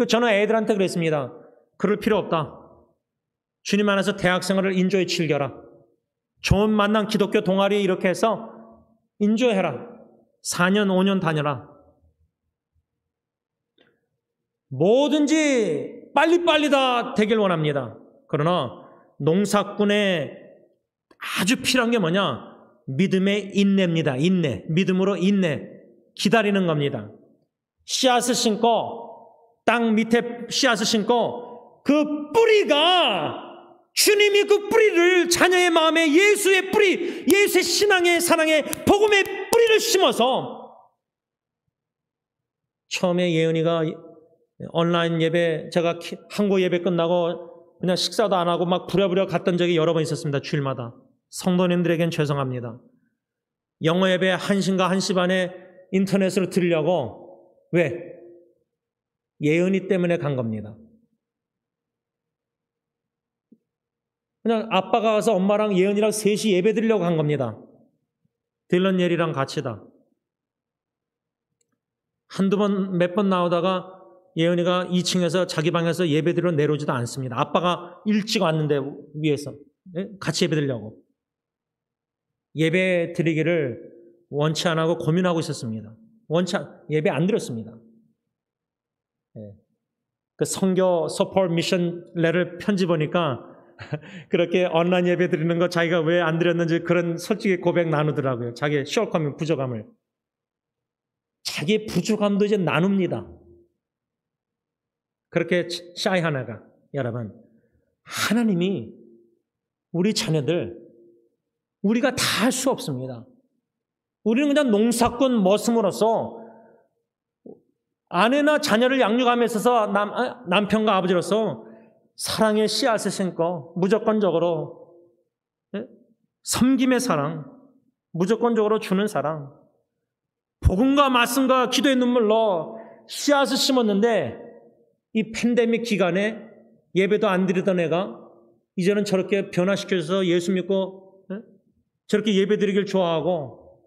저는 애들한테 그랬습니다. 그럴 필요 없다. 주님 안에서 대학생활을 인조에 즐겨라. 좋은 만남 기독교 동아리 이렇게 해서 인조해라. 4년, 5년 다녀라. 뭐든지 빨리빨리 다 되길 원합니다. 그러나 농사꾼의 아주 필요한 게 뭐냐? 믿음의 인내입니다. 인내. 믿음으로 인내. 기다리는 겁니다. 씨앗을 심고, 땅 밑에 씨앗을 심고, 그 뿌리가, 주님이 그 뿌리를 자녀의 마음에 예수의 뿌리, 예수의 신앙의, 사랑의, 복음의 뿌리를 심어서, 처음에 예은이가 온라인 예배, 제가 한국 예배 끝나고 그냥 식사도 안 하고 막 부랴부랴 갔던 적이 여러 번 있었습니다. 주일마다. 성도님들에겐 죄송합니다. 영어 예배 1시인가 1시 반에 인터넷으로 들으려고. 왜? 예은이 때문에 간 겁니다. 그냥 아빠가 가서 엄마랑 예은이랑 셋이 예배 드리려고 간 겁니다. 딜런 예리랑 같이다. 몇 번 나오다가 예은이가 2층에서 자기 방에서 예배드리러 내려오지도 않습니다. 아빠가 일찍 왔는데 위에서 같이 예배드리려고. 예배 드리기를 원치 안 하고 고민하고 있었습니다. 예배 안 드렸습니다. 그 선교 서포트 미션 레를 편지 보니까 그렇게 온라인 예배 드리는 거 자기가 왜 안 드렸는지 그런 솔직히 고백 나누더라고요. 자기의 숏컴, 부족함을. 자기의 부족함도 이제 나눕니다. 그렇게 샤이한 애가. 여러분, 하나님이 우리 자녀들, 우리가 다 할 수 없습니다. 우리는 그냥 농사꾼 머슴으로서 아내나 자녀를 양육함에 있어서 남편과 아버지로서 사랑의 씨앗을 심고 무조건적으로 섬김의 사랑, 무조건적으로 주는 사랑, 복음과 말씀과 기도의 눈물로 씨앗을 심었는데 이 팬데믹 기간에 예배도 안 드리던 애가 이제는 저렇게 변화시켜서 예수 믿고 저렇게 예배 드리길 좋아하고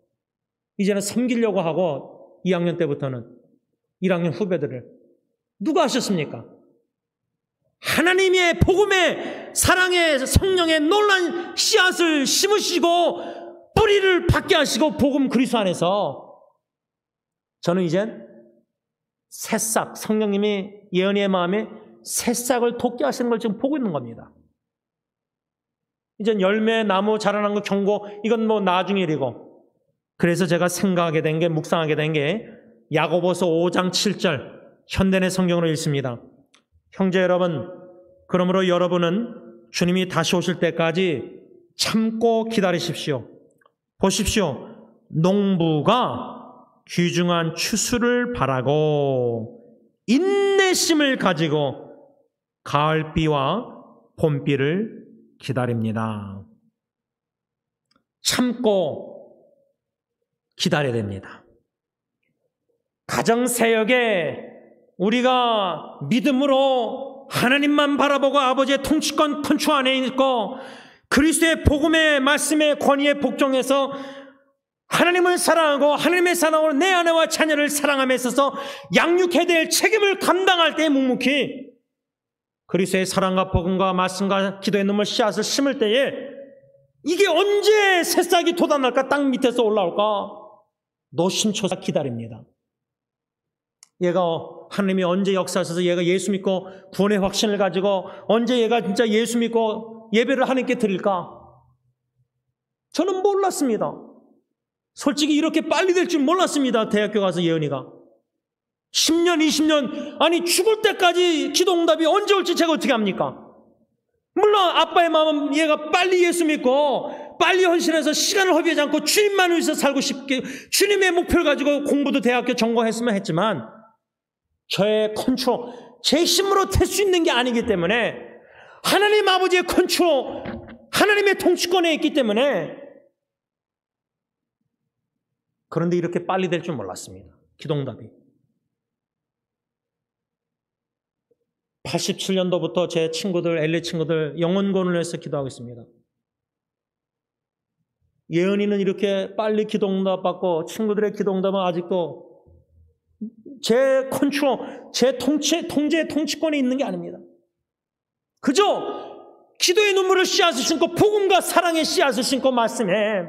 이제는 섬기려고 하고 2학년 때부터는 1학년 후배들을. 누가 하셨습니까? 하나님의 복음의 사랑의 성령의 놀라운 씨앗을 심으시고 뿌리를 받게 하시고 복음 그리스도 안에서 저는 이젠 새싹, 성령님이 예언이의 마음에 새싹을 돋게 하시는 걸 지금 보고 있는 겁니다. 이젠 열매, 나무 자라난 거 경고, 이건 뭐 나중 일이고. 그래서 제가 생각하게 된 게, 묵상하게 된 게 야고보서 5장 7절 현대의 성경으로 읽습니다. 형제 여러분, 그러므로 여러분은 주님이 다시 오실 때까지 참고 기다리십시오. 보십시오. 농부가 귀중한 추수를 바라고 인내심을 가지고 가을비와 봄비를 기다립니다. 참고 기다려야 됩니다. 가정사역에 우리가 믿음으로 하나님만 바라보고 아버지의 통치권 컨트롤 안에 있고 그리스도의 복음의 말씀의 권위에 복종해서 하나님을 사랑하고 하나님의 사랑으로 내 아내와 자녀를 사랑함에 있어서 양육해야 될 책임을 감당할 때 묵묵히 그리스도의 사랑과 복음과 말씀과 기도의 눈물 씨앗을 심을 때에 이게 언제 새싹이 돋아날까? 땅 밑에서 올라올까? 노심초사 기다립니다. 얘가 하나님이 언제 역사하셔서 얘가 예수 믿고 구원의 확신을 가지고 언제 얘가 진짜 예수 믿고 예배를 하나님께 드릴까? 저는 몰랐습니다. 솔직히 이렇게 빨리 될 줄 몰랐습니다. 대학교 가서 예언이가 10년 20년 아니 죽을 때까지 기도 응답이 언제 올지 제가 어떻게 합니까? 물론 아빠의 마음은 얘가 빨리 예수 믿고 빨리 헌신해서 시간을 허비하지 않고 주님만 위해서 살고 싶게 주님의 목표를 가지고 공부도 대학교 전공했으면 했지만 저의 컨트롤 제 힘으로 될 수 있는 게 아니기 때문에 하나님 아버지의 컨트롤 하나님의 통치권에 있기 때문에 그런데 이렇게 빨리 될 줄 몰랐습니다. 기도응답이 87년도부터 제 친구들 LA 친구들 영혼권을 해서 기도하고 있습니다. 예언이는 이렇게 빨리 기도응답 받고 친구들의 기도응답은 아직도 제 컨트롤, 제 통치권에 있는 게 아닙니다. 그저 기도의 눈물을 씨앗을 심고 복음과 사랑의 씨앗을 심고 말씀해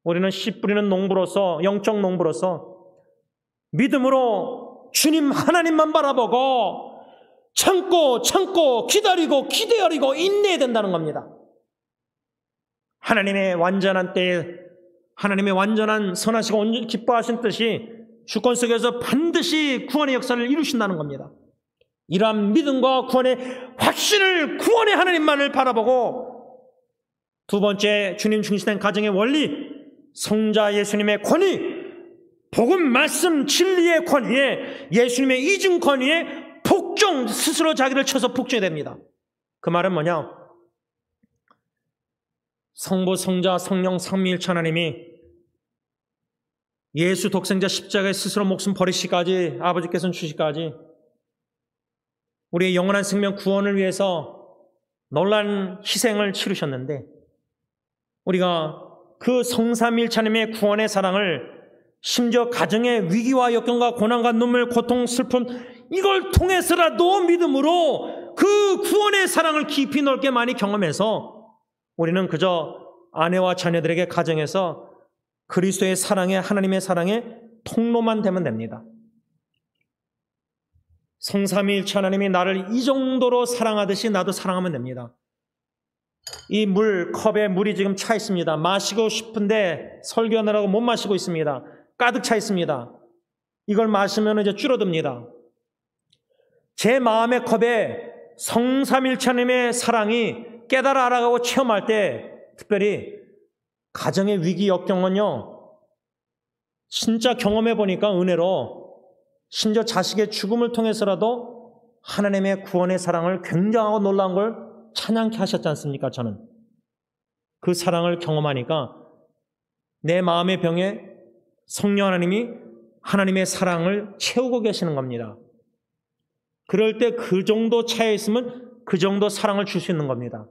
우리는 씨 뿌리는 농부로서 영적 농부로서 믿음으로 주님 하나님만 바라보고 참고 기다리고 기대하리고 인내해야 된다는 겁니다. 하나님의 완전한 때에 하나님의 완전한 선하시고 기뻐하신 뜻이 주권 속에서 반드시 구원의 역사를 이루신다는 겁니다. 이러한 믿음과 구원의 확신을 구원의 하나님만을 바라보고 두 번째 주님 중심된 가정의 원리 성자 예수님의 권위 복음 말씀 진리의 권위에 예수님의 이중 권위에 복종 스스로 자기를 쳐서 복종해야 됩니다. 그 말은 뭐냐? 성부 성자 성령 삼위일체 하나님이 예수 독생자 십자가에 스스로 목숨 버리시기까지 아버지께서는 주시기까지 우리의 영원한 생명 구원을 위해서 놀라운 희생을 치르셨는데 우리가 그 성삼위일체 하나님의 구원의 사랑을 심지어 가정의 위기와 역경과 고난과 눈물, 고통, 슬픔 이걸 통해서라도 믿음으로 그 구원의 사랑을 깊이 넓게 많이 경험해서 우리는 그저 아내와 자녀들에게 가정에서 그리스도의 사랑에 하나님의 사랑에 통로만 되면 됩니다. 성삼위일체 하나님이 나를 이 정도로 사랑하듯이 나도 사랑하면 됩니다. 이 컵에 물이 지금 차 있습니다. 마시고 싶은데 설교하느라고 못 마시고 있습니다. 가득 차 있습니다. 이걸 마시면 이제 줄어듭니다. 제 마음의 컵에 성삼위일체 하나님의 사랑이 깨달아 알아가고 체험할 때 특별히 가정의 위기 역경은요 진짜 경험해 보니까 은혜로 심지어 자식의 죽음을 통해서라도 하나님의 구원의 사랑을 굉장하고 놀라운 걸 찬양케 하셨지 않습니까? 저는 그 사랑을 경험하니까 내 마음의 병에 성령 하나님이 하나님의 사랑을 채우고 계시는 겁니다. 그럴 때 그 정도 차에 있으면 그 정도 사랑을 줄 수 있는 겁니다.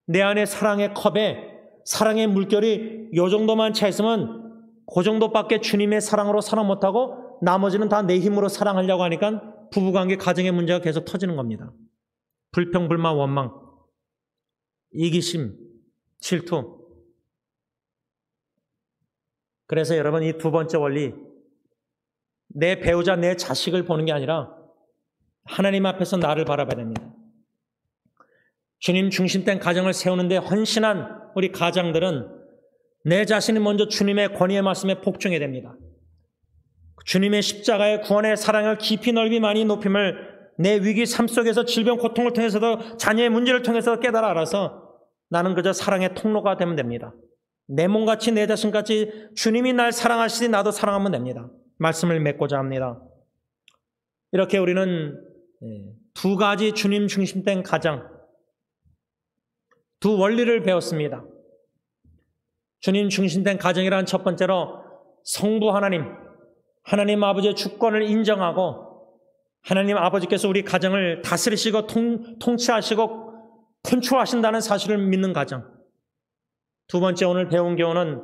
내 안에 사랑의 컵에 사랑의 물결이 이 정도만 차 있으면 그 정도밖에 주님의 사랑으로 사랑 못하고 나머지는 다 내 힘으로 사랑하려고 하니까 부부관계 가정의 문제가 계속 터지는 겁니다. 불평, 불만, 원망, 이기심, 질투. 그래서 여러분, 이 두 번째 원리, 내 배우자, 내 자식을 보는 게 아니라 하나님 앞에서 나를 바라봐야 됩니다. 주님 중심된 가정을 세우는데 헌신한 우리 가장들은 내 자신이 먼저 주님의 권위의 말씀에 복종해야 됩니다. 주님의 십자가의 구원의 사랑을 깊이 넓이 많이 높임을 내 위기 삶 속에서 질병 고통을 통해서도 자녀의 문제를 통해서 깨달아 알아서 나는 그저 사랑의 통로가 되면 됩니다. 내 몸같이 내 자신같이 주님이 날 사랑하시니 나도 사랑하면 됩니다. 말씀을 맺고자 합니다. 이렇게 우리는 두 가지 주님 중심된 가정, 두 원리를 배웠습니다. 주님 중심된 가정이란 첫 번째로 성부 하나님 아버지의 주권을 인정하고 하나님 아버지께서 우리 가정을 다스리시고 통치하시고 컨트롤하신다는 사실을 믿는 가정. 두 번째 오늘 배운 교훈은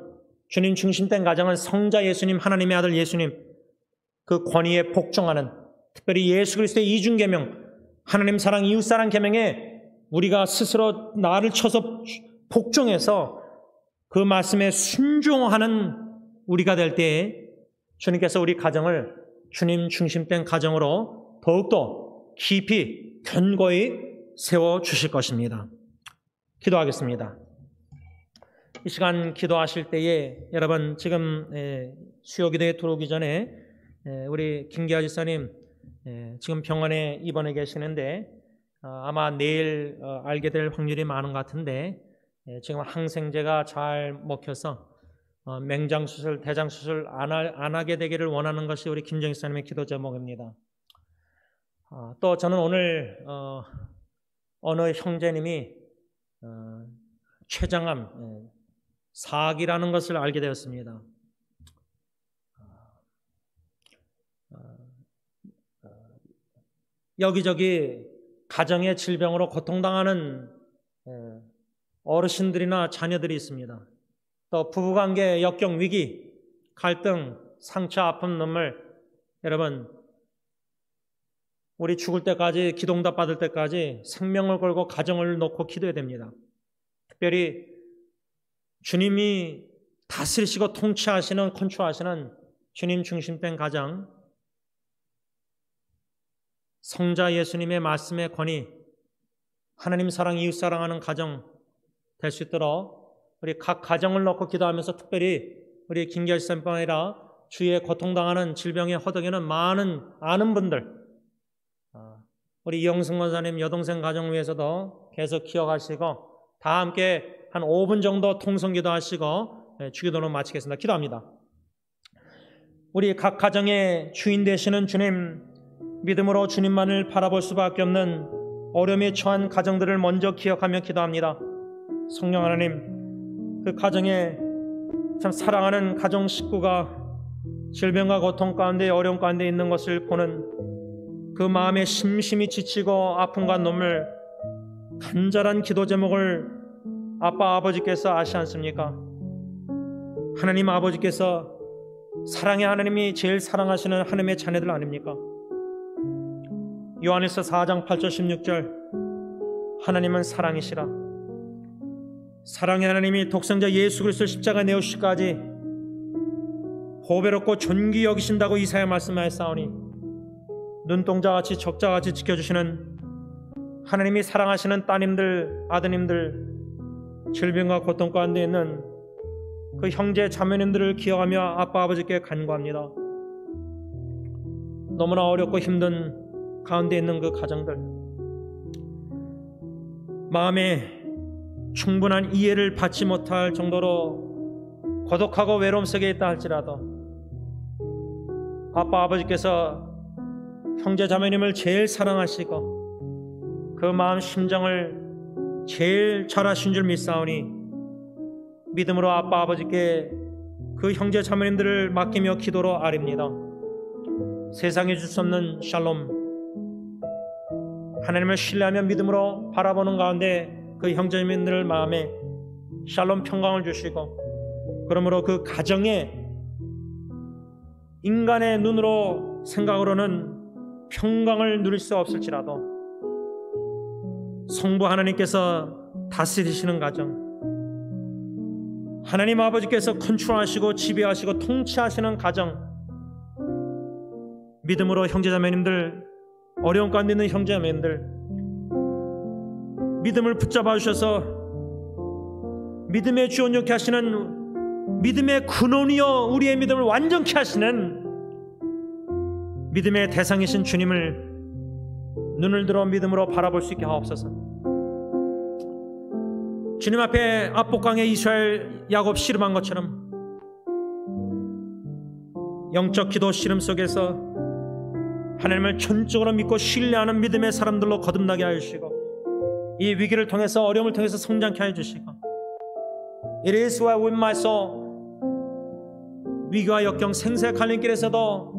주님 중심된 가정은 성자 예수님, 하나님의 아들 예수님 그 권위에 복종하는, 특별히 예수 그리스도의 이중계명, 하나님 사랑, 이웃 사랑 계명에 우리가 스스로 나를 쳐서 복종해서 그 말씀에 순종하는 우리가 될 때에 주님께서 우리 가정을 주님 중심된 가정으로 더욱더 깊이 견고히 세워주실 것입니다. 기도하겠습니다. 이 시간 기도하실 때에 여러분 지금 수요기도에 들어오기 전에 우리 김기아 지사님 지금 병원에 입원해 계시는데 아마 내일 알게 될 확률이 많은 것 같은데 지금 항생제가 잘 먹혀서 맹장수술, 대장수술 안 하게 되기를 원하는 것이 우리 김정희 사님의 기도 제목입니다. 또 저는 오늘 어느 형제님이 췌장암, 사기라는 것을 알게 되었습니다. 여기저기 가정의 질병으로 고통당하는 어르신들이나 자녀들이 있습니다. 또 부부관계 역경 위기, 갈등, 상처, 아픔, 눈물. 여러분, 우리 죽을 때까지 기도응답 받을 때까지 생명을 걸고 가정을 놓고 기도해야 됩니다. 특별히 주님이 다스리시고 통치하시는, 컨트롤하시는 주님 중심된 가정, 성자 예수님의 말씀의 권위, 하나님 사랑, 이웃 사랑하는 가정 될 수 있도록 우리 각 가정을 놓고 기도하면서 특별히 우리 김기아 지사님뿐 아니라 주위에 고통당하는 질병에 허덕이는 많은 아는 분들, 우리 이영승 권사님 여동생 가정 위해서도 계속 기억하시고 다 함께 한 5분 정도 통성기도 하시고 주기도로 마치겠습니다. 기도합니다. 우리 각 가정의 주인 되시는 주님, 믿음으로 주님만을 바라볼 수밖에 없는 어려움에 처한 가정들을 먼저 기억하며 기도합니다. 성령 하나님, 그 가정에 참 사랑하는 가정 식구가 질병과 고통 가운데 어려움 가운데 있는 것을 보는 그 마음에 심심히 지치고 아픔과 눈물, 간절한 기도 제목을 아빠 아버지께서 아시지 않습니까? 하나님 아버지께서 사랑의 하나님이 제일 사랑하시는 하나님의 자녀들 아닙니까? 요한일서 4장 8절 16절 하나님은 사랑이시라. 사랑의 하나님이 독생자 예수 그리스도를 십자가에 내오시기까지 보배롭고 존귀 여기신다고 이사야 말씀하였사오니 눈동자같이 적자같이 지켜주시는 하나님이 사랑하시는 따님들, 아드님들, 질병과 고통 가운데 있는 그 형제 자매님들을 기억하며 아빠 아버지께 간구합니다. 너무나 어렵고 힘든 가운데 있는 그 가정들, 마음에 충분한 이해를 받지 못할 정도로 고독하고 외로움 속에 있다 할지라도 아빠 아버지께서 형제 자매님을 제일 사랑하시고 그 마음 심정을 제일 잘 아신 줄 믿사오니 믿음으로 아빠 아버지께 그 형제 자매님들을 맡기며 기도로 아립니다. 세상에 줄 수 없는 샬롬, 하나님을 신뢰하며 믿음으로 바라보는 가운데 그 형제자매님들 마음에 샬롬 평강을 주시고 그러므로 그 가정에 인간의 눈으로 생각으로는 평강을 누릴 수 없을지라도 성부 하나님께서 다스리시는 가정, 하나님 아버지께서 컨트롤하시고 지배하시고 통치하시는 가정, 믿음으로 형제자매님들, 어려운 가운데 있는 형제자매님들 믿음을 붙잡아 주셔서 믿음의 주 온전케 하시는, 믿음의 근원이여 우리의 믿음을 완전케 하시는 믿음의 대상이신 주님을 눈을 들어 믿음으로 바라볼 수 있게 하옵소서. 주님 앞에 압복강에 이스라엘 야곱 씨름한 것처럼 영적 기도 씨름 속에서 하나님을 전적으로 믿고 신뢰하는 믿음의 사람들로 거듭나게 하여 주시고, 이 위기를 통해서, 어려움을 통해서 성장케 하여 주시고, It is well with my soul. 위기와 역경, 생사의 갈림길에서도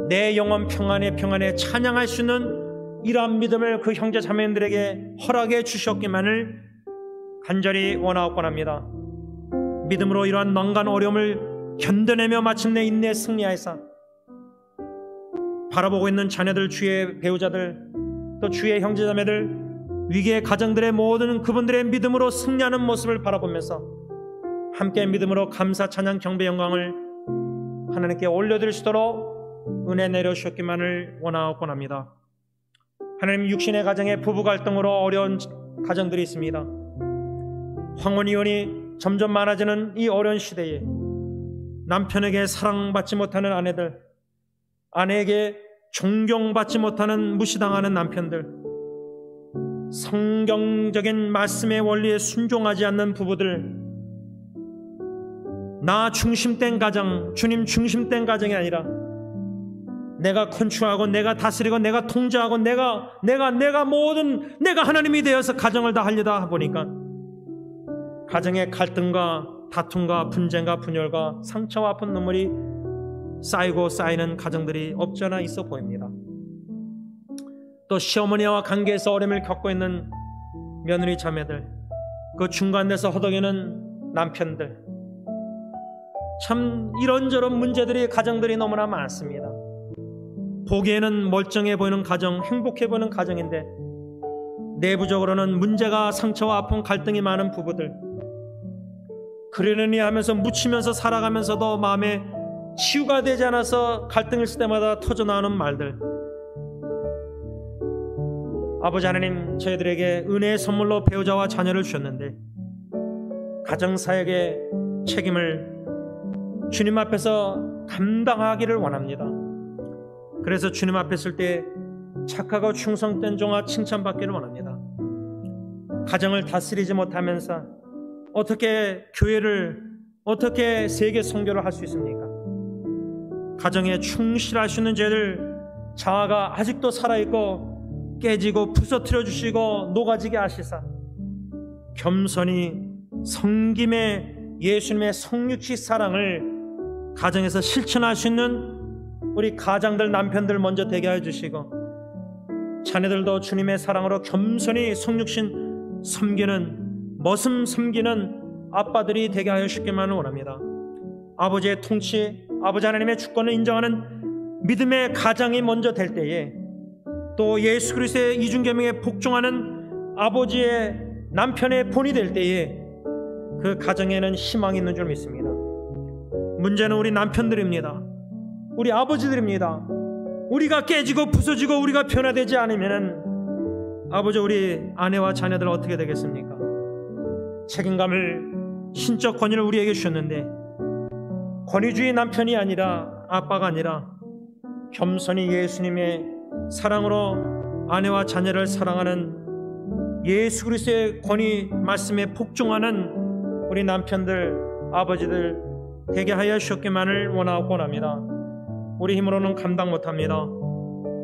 내 영혼 평안에 찬양할 수 있는 이러한 믿음을 그 형제 자매들에게 허락해 주셨기만을 간절히 원하옵곤 합니다. 믿음으로 이러한 난간 어려움을 견뎌내며 마침내 인내에 승리하여서 바라보고 있는 자녀들, 주의 배우자들, 또 주의 형제자매들, 위기의 가정들의 모든 그분들의 믿음으로 승리하는 모습을 바라보면서 함께 믿음으로 감사, 찬양, 경배, 영광을 하나님께 올려드릴 수 있도록 은혜 내려주셨기만을 원하옵곤 합니다. 하나님, 육신의 가정에 부부 갈등으로 어려운 가정들이 있습니다. 황혼 이혼이 점점 많아지는 이 어려운 시대에 남편에게 사랑받지 못하는 아내들, 아내에게 존경받지 못하는 무시당하는 남편들, 성경적인 말씀의 원리에 순종하지 않는 부부들, 나 중심된 가정, 주님 중심된 가정이 아니라 내가 컨트롤하고 내가 다스리고 내가 통제하고 내가 모든 내가 하나님이 되어서 가정을 다 하려다 보니까 가정의 갈등과 다툼과 분쟁과 분열과 상처와 아픈 눈물이 쌓이고 쌓이는 가정들이 없지 않아 있어 보입니다. 또 시어머니와 관계에서 어려움을 겪고 있는 며느리 자매들, 그 중간에서 허덕이는 남편들, 참 이런저런 문제들이, 가정들이 너무나 많습니다. 보기에는 멀쩡해 보이는 가정, 행복해 보이는 가정인데 내부적으로는 문제가, 상처와 아픔, 갈등이 많은 부부들, 그러려니 하면서 묻히면서 살아가면서도 마음에 치유가 되지 않아서 갈등일 때마다 터져나오는 말들. 아버지 하나님, 저희들에게 은혜의 선물로 배우자와 자녀를 주셨는데 가정사역의 책임을 주님 앞에서 감당하기를 원합니다. 그래서 주님 앞에 설 때 착하고 충성된 종아 칭찬받기를 원합니다. 가정을 다스리지 못하면서 어떻게 교회를, 어떻게 세계 선교를 할 수 있습니까? 가정에 충실할 수 있는 저희들 자아가 아직도 살아있고 깨지고 부서뜨려 주시고 녹아지게 하시사 겸손히 성김의 예수님의 성육시 사랑을 가정에서 실천할 수 있는 우리 가장들, 남편들 먼저 되게 하여 주시고, 자녀들도 주님의 사랑으로 겸손히 성육신 섬기는, 머슴 섬기는 아빠들이 되게 하여 주시기만 원합니다. 아버지의 통치, 아버지 하나님의 주권을 인정하는 믿음의 가장이 먼저 될 때에, 또 예수 그리스도의 이중계명에 복종하는 아버지의 남편의 본이 될 때에 그 가정에는 희망이 있는 줄 믿습니다. 문제는 우리 남편들입니다. 우리 아버지들입니다. 우리가 깨지고 부서지고 우리가 변화되지 않으면 아버지, 우리 아내와 자녀들 어떻게 되겠습니까? 책임감을, 신적 권위를 우리에게 주셨는데 권위주의 남편이 아니라, 아빠가 아니라 겸손히 예수님의 사랑으로 아내와 자녀를 사랑하는 예수 그리스도의 권위 말씀에 복종하는 우리 남편들, 아버지들 되게 하여 주셨기만을 원하옵곤 합니다. 우리 힘으로는 감당 못합니다.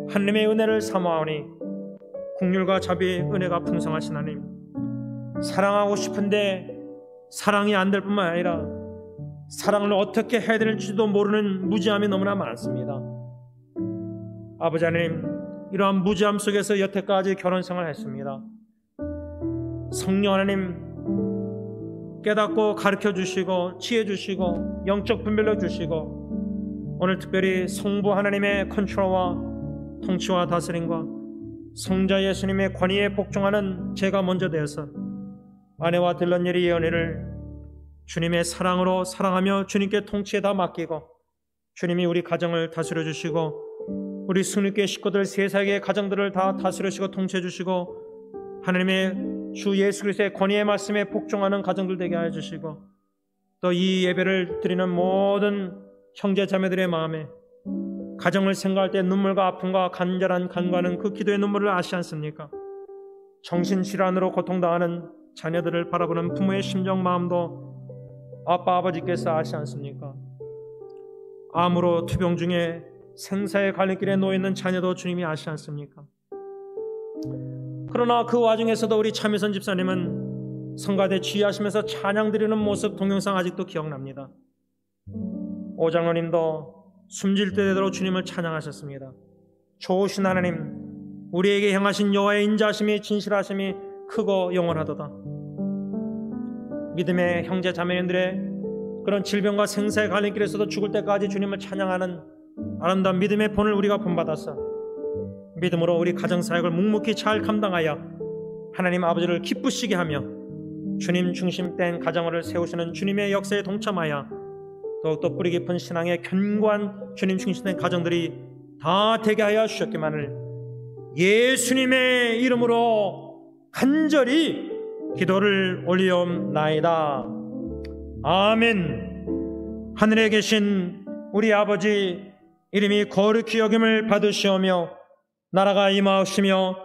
하나님의 은혜를 사모하오니 긍휼과 자비의 은혜가 풍성하신 하나님, 사랑하고 싶은데 사랑이 안 될 뿐만 아니라 사랑을 어떻게 해야 될지도 모르는 무지함이 너무나 많습니다. 아버지 하나님, 이러한 무지함 속에서 여태까지 결혼생활을 했습니다. 성령 하나님 깨닫고 가르쳐 주시고 지혜 주시고 영적 분별력 주시고 오늘 특별히 성부 하나님의 컨트롤과 통치와 다스림과 성자 예수님의 권위에 복종하는 제가 먼저 되어서 아내와 들런예리의 연애를 주님의 사랑으로 사랑하며 주님께 통치에 다 맡기고 주님이 우리 가정을 다스려 주시고 우리 승리교회 식구들 세상의 가정들을 다 다스려 주시고 통치해 주시고 하나님의 주 예수 그리스도의 권위의 말씀에 복종하는 가정들 되게 하여 주시고 또 이 예배를 드리는 모든 형제 자매들의 마음에 가정을 생각할 때 눈물과 아픔과 간절한 간과는 그 기도의 눈물을 아시지 않습니까? 정신질환으로 고통당하는 자녀들을 바라보는 부모의 심정 마음도 아빠 아버지께서 아시지 않습니까? 암으로 투병 중에 생사의 갈림길에 놓여있는 자녀도 주님이 아시지 않습니까? 그러나 그 와중에서도 우리 참여선 집사님은 성가대 지휘하시면서 찬양 드리는 모습 동영상 아직도 기억납니다. 오장로님도 숨질 때 되도록 주님을 찬양하셨습니다. 좋으신 하나님, 우리에게 향하신 여호와의 인자하심이 진실하심이 크고 영원하도다. 믿음의 형제 자매님들의 그런 질병과 생사의 갈림길에서도 죽을 때까지 주님을 찬양하는 아름다운 믿음의 본을 우리가 본받아서 믿음으로 우리 가정사역을 묵묵히 잘 감당하여 하나님 아버지를 기쁘시게 하며 주님 중심된 가정을 세우시는 주님의 역사에 동참하여 더욱더 뿌리 깊은 신앙의 견고한 주님 중심된 가정들이 다 되게 하여 주셨기만을 예수님의 이름으로 간절히 기도를 올리옵나이다. 아멘. 하늘에 계신 우리 아버지 이름이 거룩히 여김을 받으시오며 나라가 임하옵시며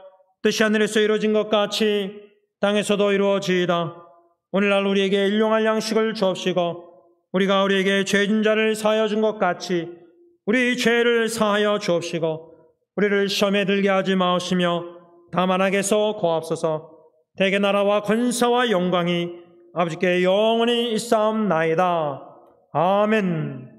뜻이 하늘에서 이루어진 것 같이 땅에서도 이루어지이다. 오늘날 우리에게 일용할 양식을 주옵시고 우리가 우리에게 죄진 자를 사하여 준 것 같이 우리 죄를 사하여 주옵시고 우리를 시험에 들게 하지 마옵시며 다만 악에서 구하옵소서. 대개 나라와 권세와 영광이 아버지께 영원히 있사옵나이다. 아멘.